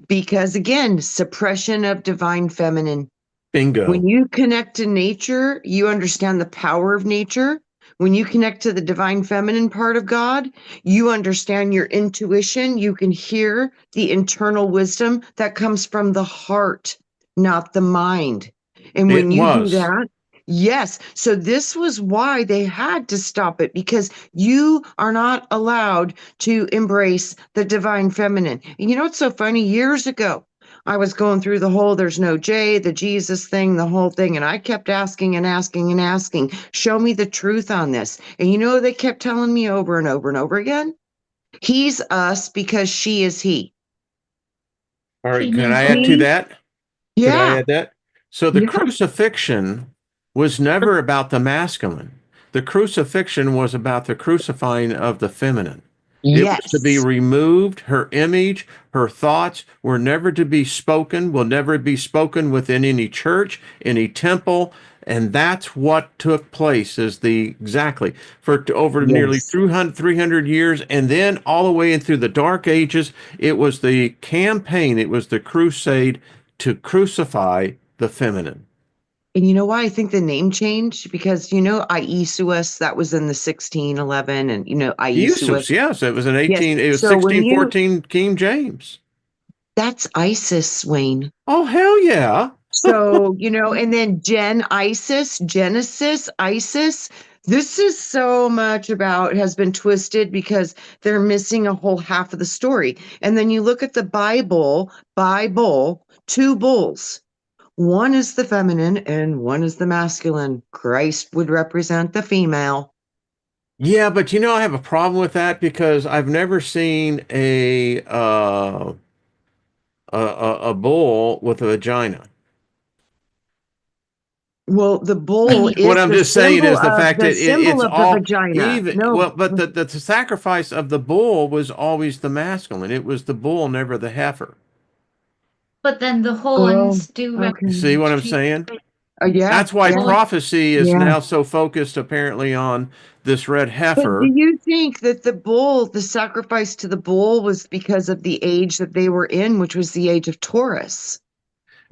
Because again, suppression of divine feminine. Bingo. When you connect to nature, you understand the power of nature. When you connect to the divine feminine part of God, you understand your intuition. You can hear the internal wisdom that comes from the heart, not the mind. And It when you do was. that, yes. So this was why they had to stop it, because you are not allowed to embrace the divine feminine. And you know what's so funny? Years ago, I was going through the whole there's no J, the Jesus thing, the whole thing. And I kept asking and asking and asking, show me the truth on this. And you know, they kept telling me over and over and over again, he's us because she is he. All right. Can Female I add to body. that? Could I Yeah. add that? So the Yeah. crucifixion was never about the masculine. The crucifixion was about the crucifying of the feminine. It was to be Yes. removed. Her image, her thoughts were never to be spoken, will never be spoken within any church, any temple. And that's what took place is the exactly for over nearly Yes. 300 years. And then all the way in through the dark ages, it was the campaign, it was the crusade to crucify the feminine. And you know why I think the name changed? Because, Iesuus, that was in the 1611, and, Iesuus. Usus, yes, it was an Yes. 18, it was So when 1614 King James. that's Isis, Wayne. Oh, hell yeah. So, and then Genesis, Isis. This is so much about has been twisted because they're missing a whole half of the story. And then you look at the Bible, two bulls. One is the feminine and one is the masculine. Christ would represent the female. Yeah, but I have a problem with that because I've never seen a bull with a vagina. Well, the bull What is I'm just saying is the fact the that symbol it's of the all vagina. even. No, Well, but the sacrifice of the bull was always the masculine. It was the bull, never the heifer. But then the oh, horns do You okay. see what I'm represent saying? Yeah, That's why yeah, horn. prophecy is yeah. now so focused apparently on this red But do heifer. you think that the sacrifice to the bull was because of the age that they were in, which was the age of Taurus?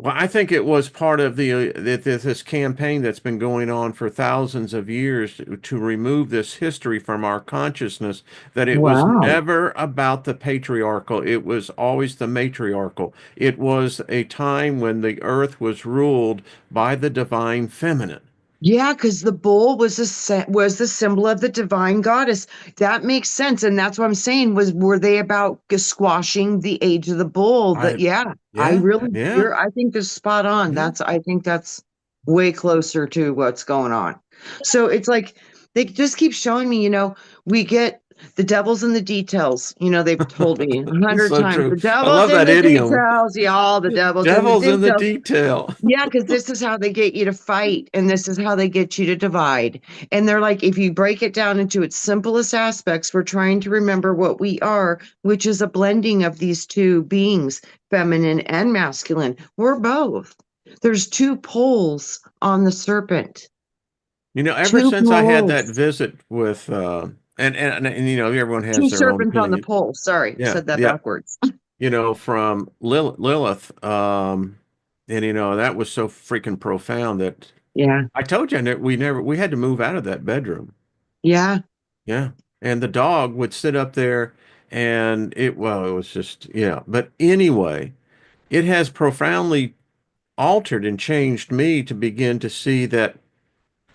Well, I think it was part of this campaign that's been going on for thousands of years to remove this history from our consciousness, that it was Wow. never about the patriarchal. It was always the matriarchal. It was a time when the earth was ruled by the divine feminine. Yeah, because the bull was the symbol of the divine goddess. That makes sense, and that's what I'm saying. Were they about squashing the age of the bull? That I, yeah, yeah, yeah. I think that's spot on. Yeah. I think that's way closer to what's going on. So it's like they just keep showing me. We get the devil's in the details. They've told me a It's hundred so times true. the I devil's love in that the idiom. details. Y'all, the devil's in the Devil's in the details. detail. Yeah, because this is how they get you to fight, and this is how they get you to divide. And they're like, if you break it down into its simplest aspects, we're trying to remember what we are, which is a blending of these two beings, feminine and masculine. We're both. There's two poles on the serpent. Ever Two since I had that poles. visit with everyone has Two their own serpents on the opinion. pole. Sorry, Yeah, said that yeah. backwards. From Lilith, and that was so freaking profound that Yeah. I told you that we had to move out of that bedroom. Yeah. Yeah, and the dog would sit up there, and it was just yeah. But anyway, it has profoundly altered and changed me to begin to see that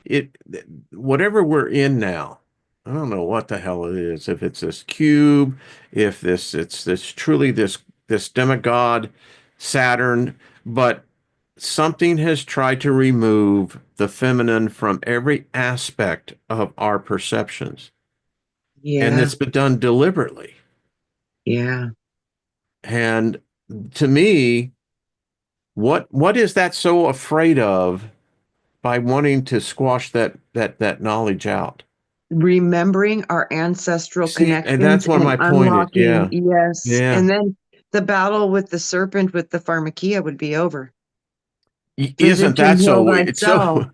it whatever we're in now, I don't know what the hell it is, if it's this cube, if it's this truly this demigod Saturn, but something has tried to remove the feminine from every aspect of our perceptions, and Yeah. it's been done deliberately. Yeah. And to me, what is that so afraid of by wanting to squash that knowledge out? Remembering our ancestral See, and connections that's what and my point is. unlocking, Yeah. yes. Yeah. And then the battle with the serpent with the pharmakia would be over. Isn't Physician, that so heal weird? So thyself.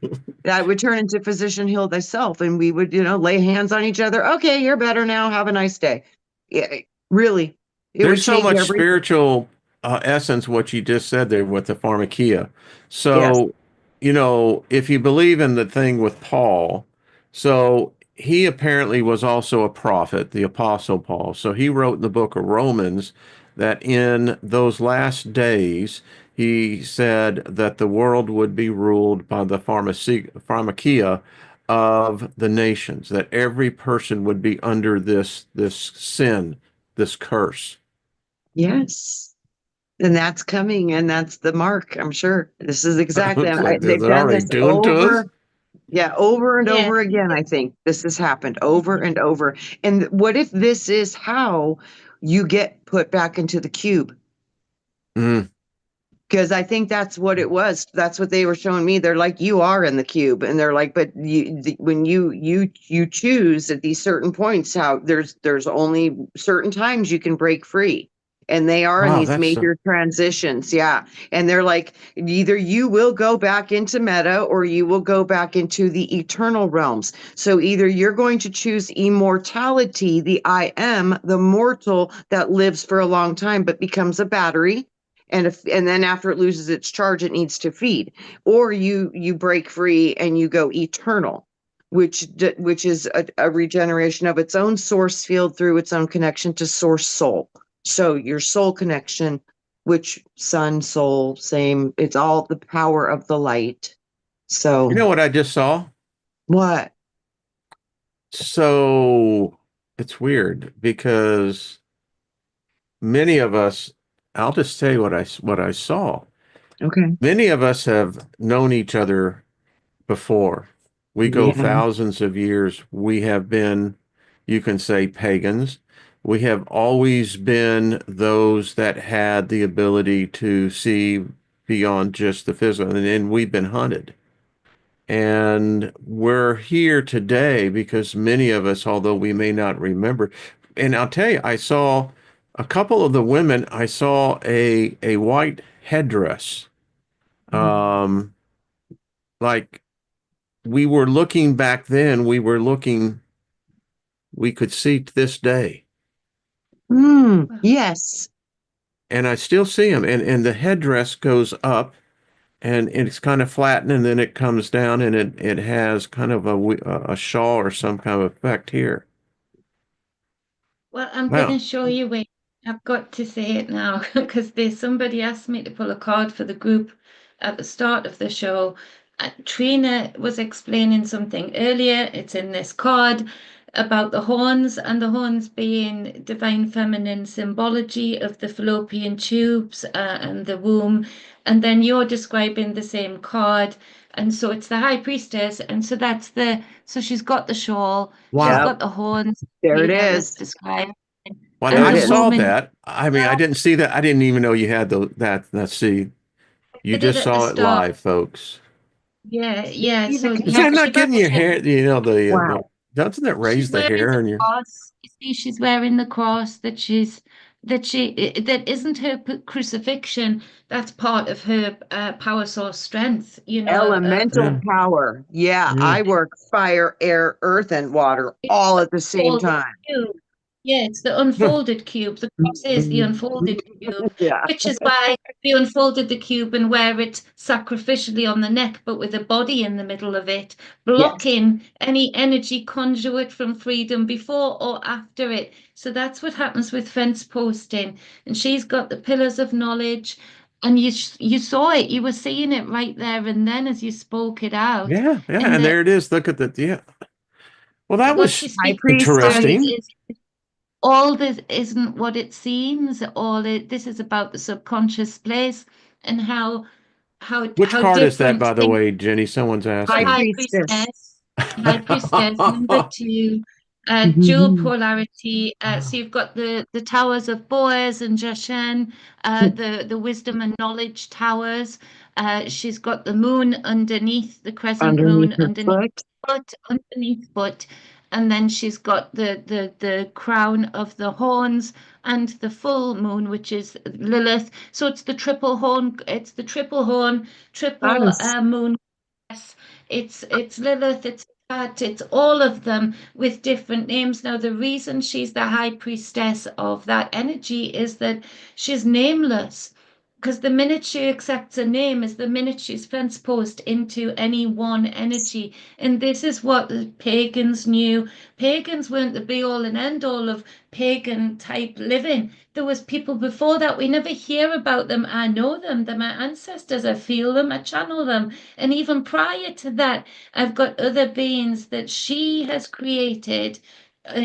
That would turn into physician, heal thyself. And we would, lay hands on each other. Okay, you're better now. Have a nice day. Yeah, really. It would there's so change much everything. spiritual essence what you just said there with the pharmakia. Yes. So, if you believe in the thing with Paul, so he apparently was also a prophet, the apostle Paul. So he wrote in the book of Romans that in those last days, he said that the world would be ruled by the pharmakia of the nations, that every person would be under this sin, this curse. Yes. And that's coming, and that's the mark, I'm sure. This is exactly, It's like, is they've it done already this doing to us? over. Yeah, over and Yeah. over again, I think this has happened over and over. And what if this is how you get put back into the cube? Mm. Because I think that's what it was. That's what they were showing me. They're like, you are in the cube, and they're like, but when you choose at these certain points, how there's only certain times you can break free, and they are in Wow, these that's major transitions. Yeah, and they're like, either you will go back into meta, or you will go back into the eternal realms. So either you're going to choose immortality, the I am, the mortal that lives for a long time but becomes a battery, and then after it loses its charge, it needs to feed, or you break free and you go eternal, which is a regeneration of its own source field through its own connection to source soul. So your soul connection, which sun, soul, same, it's all the power of the light. So you know what I just saw? what? So it's weird because many of us, I'll just tell you what I saw. Okay. Many of us have known each other before. We go Yeah. thousands of years. We have been, you can say, pagans. We have always been those that had the ability to see beyond just the physical, and we've been hunted. And we're here today because many of us, although we may not remember, and I'll tell you, I saw a couple of the women, I saw a white headdress. Um, like we were looking back then, we could see to this day. Yes. And I still see them. And the headdress goes up and it's kind of flattened and then it comes down and it has kind of a shawl or some kind of effect here. Well, I'm going to Wow. show you where I've got to say it now because there's somebody asked me to pull a card for the group at the start of the show. Trina was explaining something earlier. It's in this card about the horns and the horns being divine feminine symbology of the fallopian tubes and the womb. And then you're describing the same card. And so it's the high priestess. And so so she's got the shawl, she's Wow. Yep. got the horns. There it Trina was is. described. When There And it I the is. saw woman, that, I mean, I didn't see that. I didn't even know you had that. Let's see. You did it just at the saw it start. live, folks. Yeah, yeah. See the So Is that she not getting your mentioned hair? You know, the Wow. doesn't it raise she's the wearing hair the in your? cross. You see, she's wearing the cross that isn't her crucifixion. That's part of her power source strength, of Elemental Yeah, power. Yeah, yeah. I work fire, air, earth, and water all at the same unfolded time. cube. Yeah, it's the unfolded cube. The cross is the unfolded cube, Yeah. which is why we unfolded the cube and wear it sacrificially on the neck, but with a body in the middle of it, Yes. blocking any energy conduit from freedom before or after it. So that's what happens with fence posting. And she's got the pillars of knowledge. And you saw it, you were seeing it right there and then as you spoke it out. Yeah, yeah, And and that there it is. Look at that. Yeah. Well, that what was she's High speaking about priestess. interesting. is all this isn't what it seems. This is about the subconscious place and Which how card is that, different by the things. way, Jenny? Someone's High asking. priestess. High priestess, number two, dual Mhm. polarity. So you've got the towers of Boaz and Jashan, the wisdom and knowledge towers. She's got the moon underneath, the crescent Underneath moon her underneath foot. foot, and then she's got the crown of the horns and the full moon, which is Lilith. So it's the triple horn. It's the triple horn, triple Goddess. moon. Yes, it's Lilith, it's Kat, it's all of them with different names. Now, the reason she's the high priestess of that energy is that she's nameless. Because the minute she accepts a name is the minute she's transposed into any one energy. And this is what the pagans knew. Pagans weren't the be all and end all of pagan type living. There was people before that. We never hear about them. I know them. They're my ancestors. I feel them. I channel them. And even prior to that, I've got other beings that she has created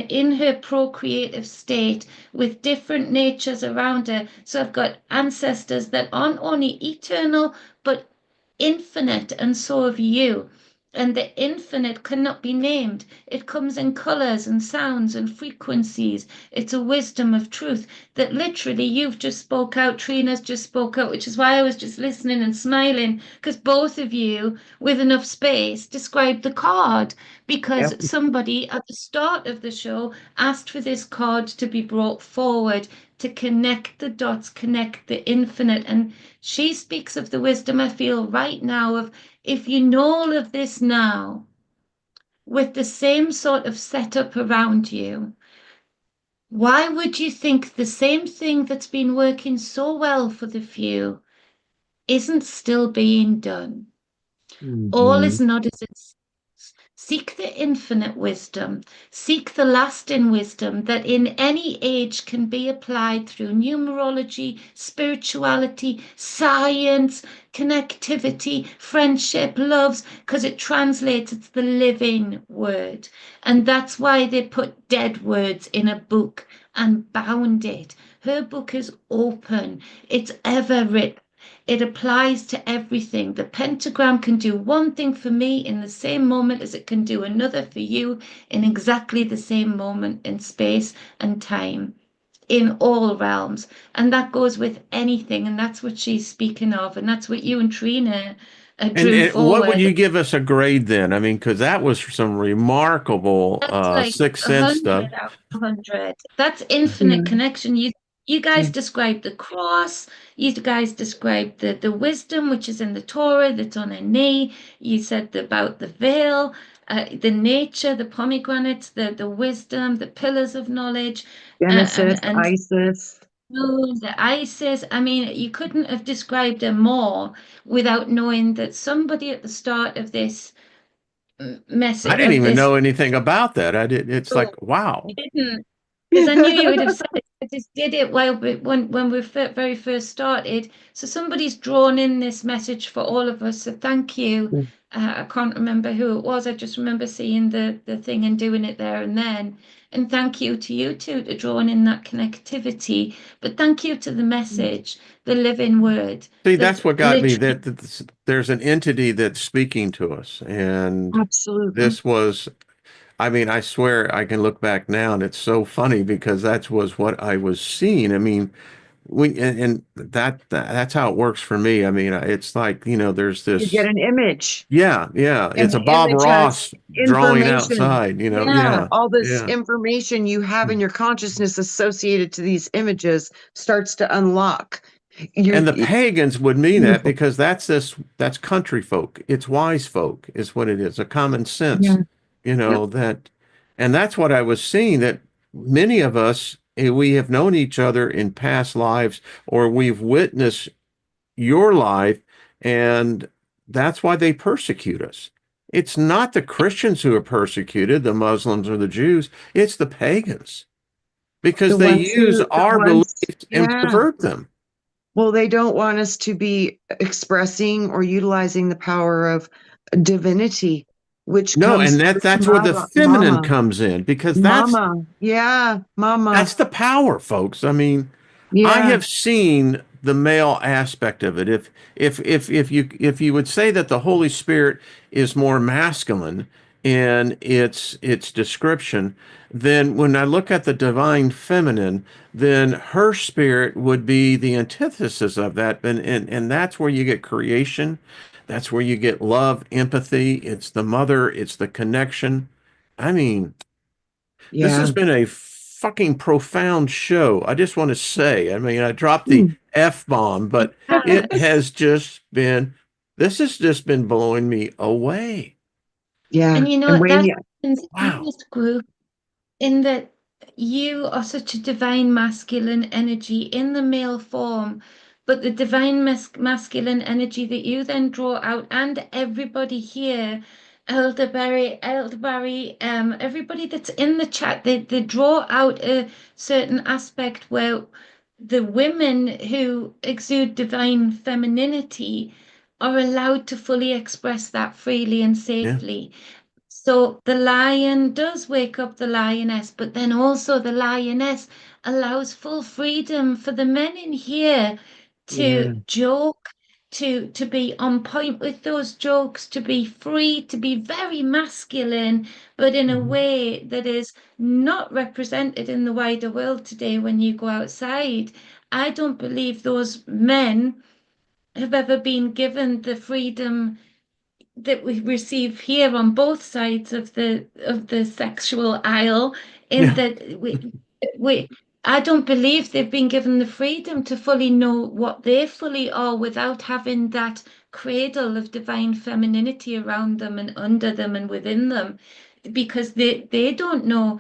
in her procreative state with different natures around her. So I've got ancestors that aren't only eternal, but infinite, and so have you. and the infinite cannot be named. It comes in colors and sounds and frequencies. It's a wisdom of truth that literally you've just spoke out, Trina's just spoke out, which is why I was just listening and smiling, because both of you, with enough space, described the card, because Yep. somebody at the start of the show asked for this card to be brought forward to connect the dots, connect the infinite. And she speaks of the wisdom I feel right now of, if you know all of this now, with the same sort of setup around you, why would you think the same thing that's been working so well for the few isn't still being done? All Mhm. is not as it seems. Seek the infinite wisdom, seek the lasting wisdom that in any age can be applied through numerology, spirituality, science, connectivity, friendship, loves, because it translates, it's the living word. And that's why they put dead words in a book and bound it. Her book is open, it's ever written. It applies to everything. The pentagram can do one thing for me in the same moment as it can do another for you in exactly the same moment in space and time in all realms. And that goes with anything. And that's what she's speaking of. And that's what you and Trina drew And what would forward. you give us a grade then? I mean, because that was some remarkable That's like Sixth a Sense stuff. hundred out of 100. That's infinite Yeah. connection. You guys Yeah. described the cross. You guys described the wisdom which is in the Torah that's on a knee. You said about the veil, the nature, the pomegranates, the wisdom, the pillars of knowledge, Genesis, and Isis. the Isis. I mean, you couldn't have described them more without knowing that somebody at the start of this I message didn't of even this. know anything about that. I did. It's like, You wow. didn't, because I knew you would have said it. I just did it when we very first started. So somebody's drawn in this message for all of us. So thank you. I can't remember who it was. I just remember seeing the thing and doing it there and then. And thank you to you two to drawing in that connectivity. But thank you to the message, the living word See, that's that what got me. literally. That there's an entity that's speaking to us, and Absolutely. this was. I mean, I swear I can look back now, and it's so funny because that was what I was seeing. I mean, and that's how it works for me. I mean, it's like, there's You get this. an image, Yeah, yeah. and It's a the Bob image has Ross drawing information. outside. Yeah, Yeah, all this yeah. information you have in your consciousness associated to these images starts to unlock. And the It's pagans would mean that beautiful. because that's country folk. It's wise folk is what it is, a common sense, Yeah. Yep. that, and that's what I was seeing, that many of us, we have known each other in past lives, or we've witnessed your life, and that's why they persecute us. It's not the Christians who are persecuted, the Muslims or the Jews, it's the pagans because they use The our ones, beliefs and yeah. pervert them. Well, they don't want us to be expressing or utilizing the power of divinity, which No, comes and through that's where the Mama, feminine Mama, comes in because Mama. Yeah, Mama. that's the power, folks. I mean, I Yeah, have seen the male aspect of it. If you would say that the Holy Spirit is more masculine in its description, then when I look at the divine feminine, then her spirit would be the antithesis of that. And that's where you get creation. That's where you get love, empathy. It's the mother, it's the connection. I mean, this has yeah. been a fucking profound show. I just want to say, I mean, I dropped the Mm. F bomb, but it Yes. has just been, this has just been blowing me away. Yeah. And you know And what? Wayne, That yeah. happens in Wow. this group, in that you are such a divine masculine energy in the male form, but the divine masculine energy that you then draw out, and everybody here, Elderberry, everybody that's in the chat, they draw out a certain aspect where the women who exude divine femininity are allowed to fully express that freely and Yeah. safely. So the lion does wake up the lioness, but then also the lioness allows full freedom for the men in here Yeah. to joke, to be on point with those jokes, to be free, to be very masculine, but in a way that is not represented in the wider world today when you go outside. I don't believe those men have ever been given the freedom that we receive here on both sides of the sexual aisle, in Yeah. that we I don't believe they've been given the freedom to fully know what they fully are without having that cradle of divine femininity around them and under them and within them, because they don't know.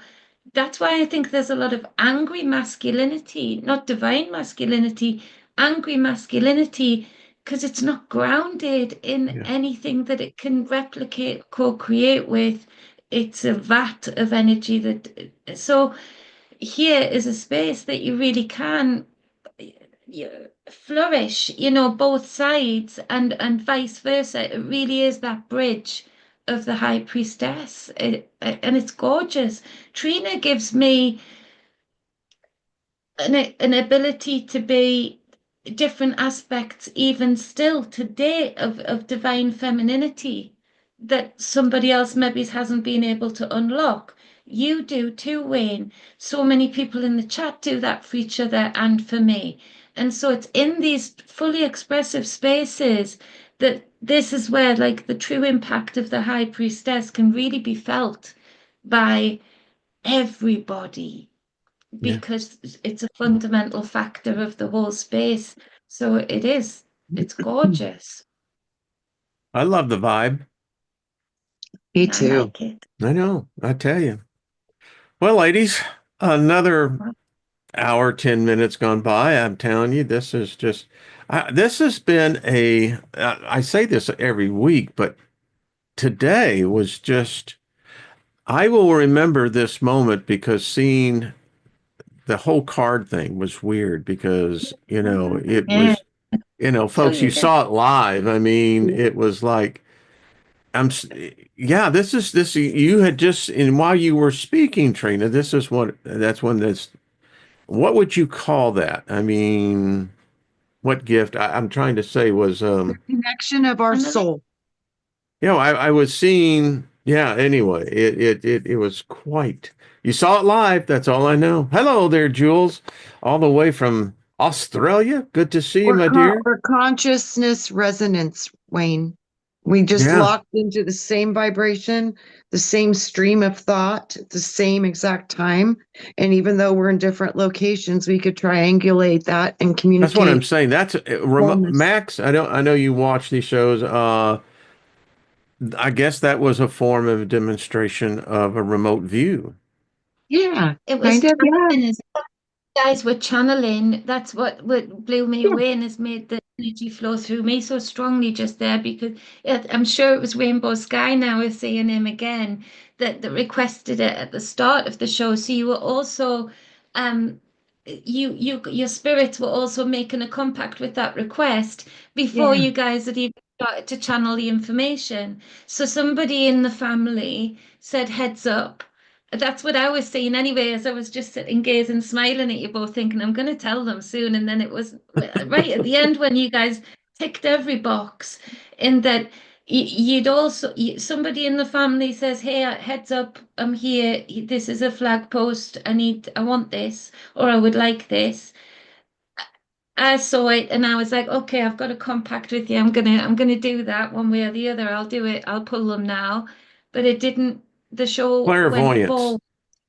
That's why I think there's a lot of angry masculinity, not divine masculinity, angry masculinity, because it's not grounded in Yeah. anything that it can replicate, co-create with. It's a vat of energy that, so here is a space that you really can flourish, both sides, and vice versa. It really is that bridge of the high priestess, and it's gorgeous. Trina gives me an ability to be different aspects even still today of divine femininity that somebody else maybe hasn't been able to unlock. You do too, Wayne. So many people in the chat do that for each other and for me. And so it's in these fully expressive spaces that this is where, like, the true impact of the high priestess can really be felt by everybody, Yeah. because it's a fundamental factor of the whole space. So it's gorgeous. I love the vibe. Me I too. like it. I know. I tell you. Well, ladies, another hour, 10 minutes gone by. I'm telling you, this is just, this has been I say this every week, but today was just, I will remember this moment because seeing the whole card thing was weird because, it Yeah, was, so folks, you you get saw it live. I mean, it was like, yeah, you had just, and while you were speaking, Trina, what would you call that? I mean, what gift I'm trying to say was, Connection of our another. soul. I was seeing, yeah, anyway, it was quite, you saw it live. That's all I know. Hello there, Jules, all the way from Australia. Good to see you, my dear. We're consciousness resonance, Wayne. We just Yeah. locked into the same vibration, the same stream of thought, at the same exact time. And even though we're in different locations, we could triangulate that and That's what I'm communicate saying. That's remote. wholeness. Max, I know you watch these shows. I guess that was a form of demonstration of a remote view. Yeah, It was kind of. Yeah. channeling, as guys were channeling. That's what blew me Yeah. away and has made the energy flow through me so strongly just there, because I'm sure it was Rainbow Sky, now we're seeing him again, that requested it at the start of the show. So you were also um your spirits were also making a compact with that request before Yeah. you guys had even started to channel the information. So somebody in the family said, heads up. That's what I was saying anyway, as I was just sitting gazing, smiling at you both, thinking I'm going to tell them soon. And then it was right at the end when you guys ticked every box, in that you'd also, somebody in the family says, hey, heads up, I'm here. This is a flag post. I want this, or I would like this. I saw it and I was like, okay, I've got a compact with you. I'm gonna do that one way or the other. I'll do it. I'll pull them now. But it didn't, the show went Clairvoyance. forward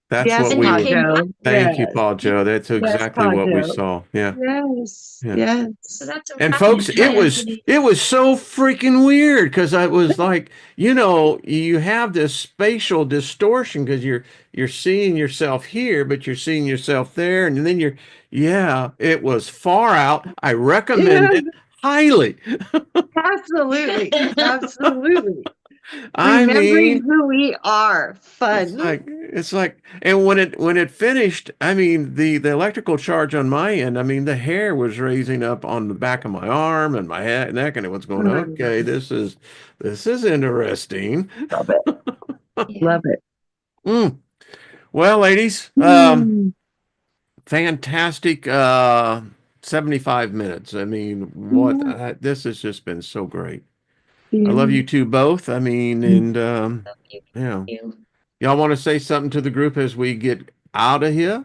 That's Yes, what and we you were. came back. Pajo. Thank you, Yes. Paul Joe. That's Yes, exactly what we Pajo. saw. Yeah. Yes. Yeah. So Yes. that's a And folks, rapid it fire was for me. it was so freaking weird because I was like, you have this spatial distortion because you're seeing yourself here, but you're seeing yourself there, and then yeah, it was far out. I recommend Yeah, it highly. absolutely. Absolutely. I Remembering mean, who we are. It's Fun. like and when it finished, I mean the electrical charge on my end, I mean the hair was raising up on the back of my arm and my head, neck, and it was going, okay, Mm, this is interesting. love it. Yeah. Love it. Mm. Well, ladies, Mm, fantastic 75 minutes. I mean, Yeah, this has just been so great. I love yeah. you two both. I mean, and Love you. yeah. You. Y'all want to say something to the group as we get out of here?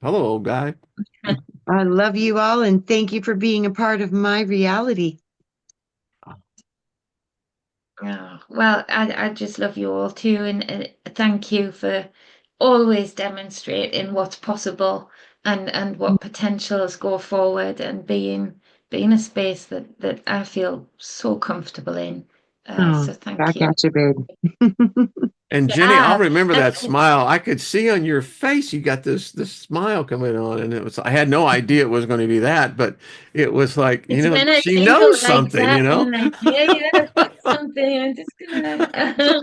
Hello, old guy. I love you all and thank you for being a part of my reality. Oh, well, I just love you all too, and thank you for always demonstrating what's possible and what potentials go forward, and being a space that I feel so comfortable in. Oh, So thank back you. at you, babe. And Jenny, I'll Yeah, remember that smile. I could see on your face you got this smile coming on, and it was I had no idea it was going to be that, but it was like, it's when I she think knows of like something, that, and like, yeah, I've got something. I'm just gonna I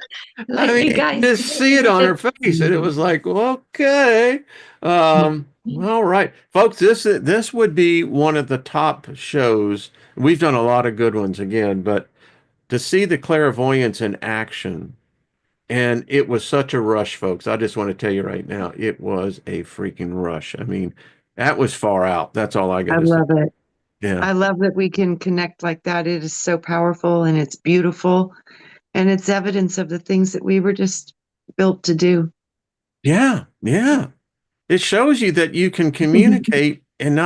let mean, you you guys just see it on her face, and it was like, well, okay. All right, folks, this would be one of the top shows. We've done a lot of good ones again, but to see the clairvoyance in action, and it was such a rush, folks. I just want to tell you right now, it was a freaking rush. I mean, that was far out. That's all I got I to say. love it. Yeah. I love that we can connect like that. It is so powerful and it's beautiful and it's evidence of the things that we were just built to do. Yeah. Yeah. It shows you that you can communicate and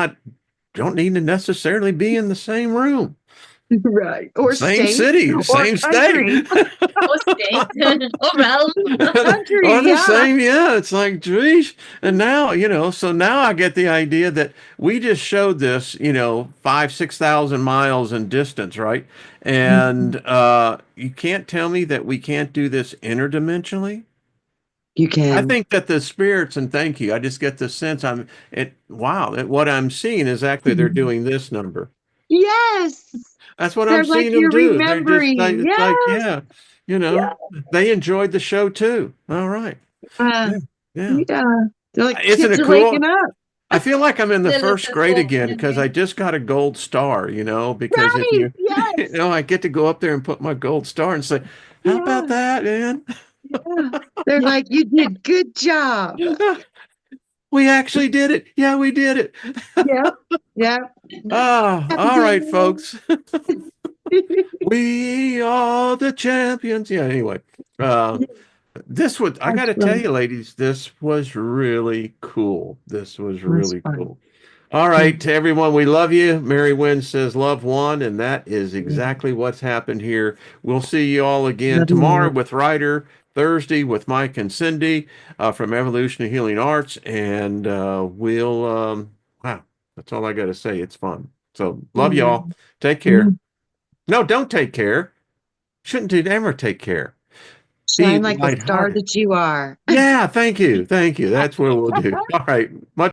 don't need to necessarily be in the same room, Right. Or same state city, or same state, country. or state or realm. or Country, the yeah. same. Yeah. It's like, geez. And now, so now I get the idea that we just showed this, 6,000 miles in distance, right? And you can't tell me that we can't do this interdimensionally. You I can. think that the spirits, and thank you, I just get the sense wow, that what I'm seeing is actually they're doing this number. Yes. That's what I'm They're like seeing them you're do. They're just like, remembering. it's like, Yes. yeah, Yeah. they enjoyed the show too. All right. Uh, Yeah. Yeah. yeah. They're like Isn't kids it are cool? waking up. I feel like I'm in the Little first grade again because I performance. just got a gold star, because if Right. you, Yes. I get to go up there and put my gold star and say, how about Yeah. that, man? Yeah. They're like, you did good job. We actually did it. Yeah, we did it. Yep. Yep. Ah, Happy all right, day. folks. We are the champions. Yeah, anyway. Uh, I got That's to tell fun. you, ladies, this was really cool. This was That's really fun. cool. All Yeah. right, to everyone, we love you. Mary Wynn says love one, and that is exactly what's happened here. We'll see you all again Love you tomorrow more. with Ryder, Thursday with Mike and Cindy from Evolution of Healing Arts, and wow, that's all I got to say. It's fun. So love y'all. Mm. Take care. Mm. No, don't take care. Shouldn't you ever take care. Be Shine like the star lighthearted. that you are. Yeah, thank you. Thank you. That's what we'll do. All right. Much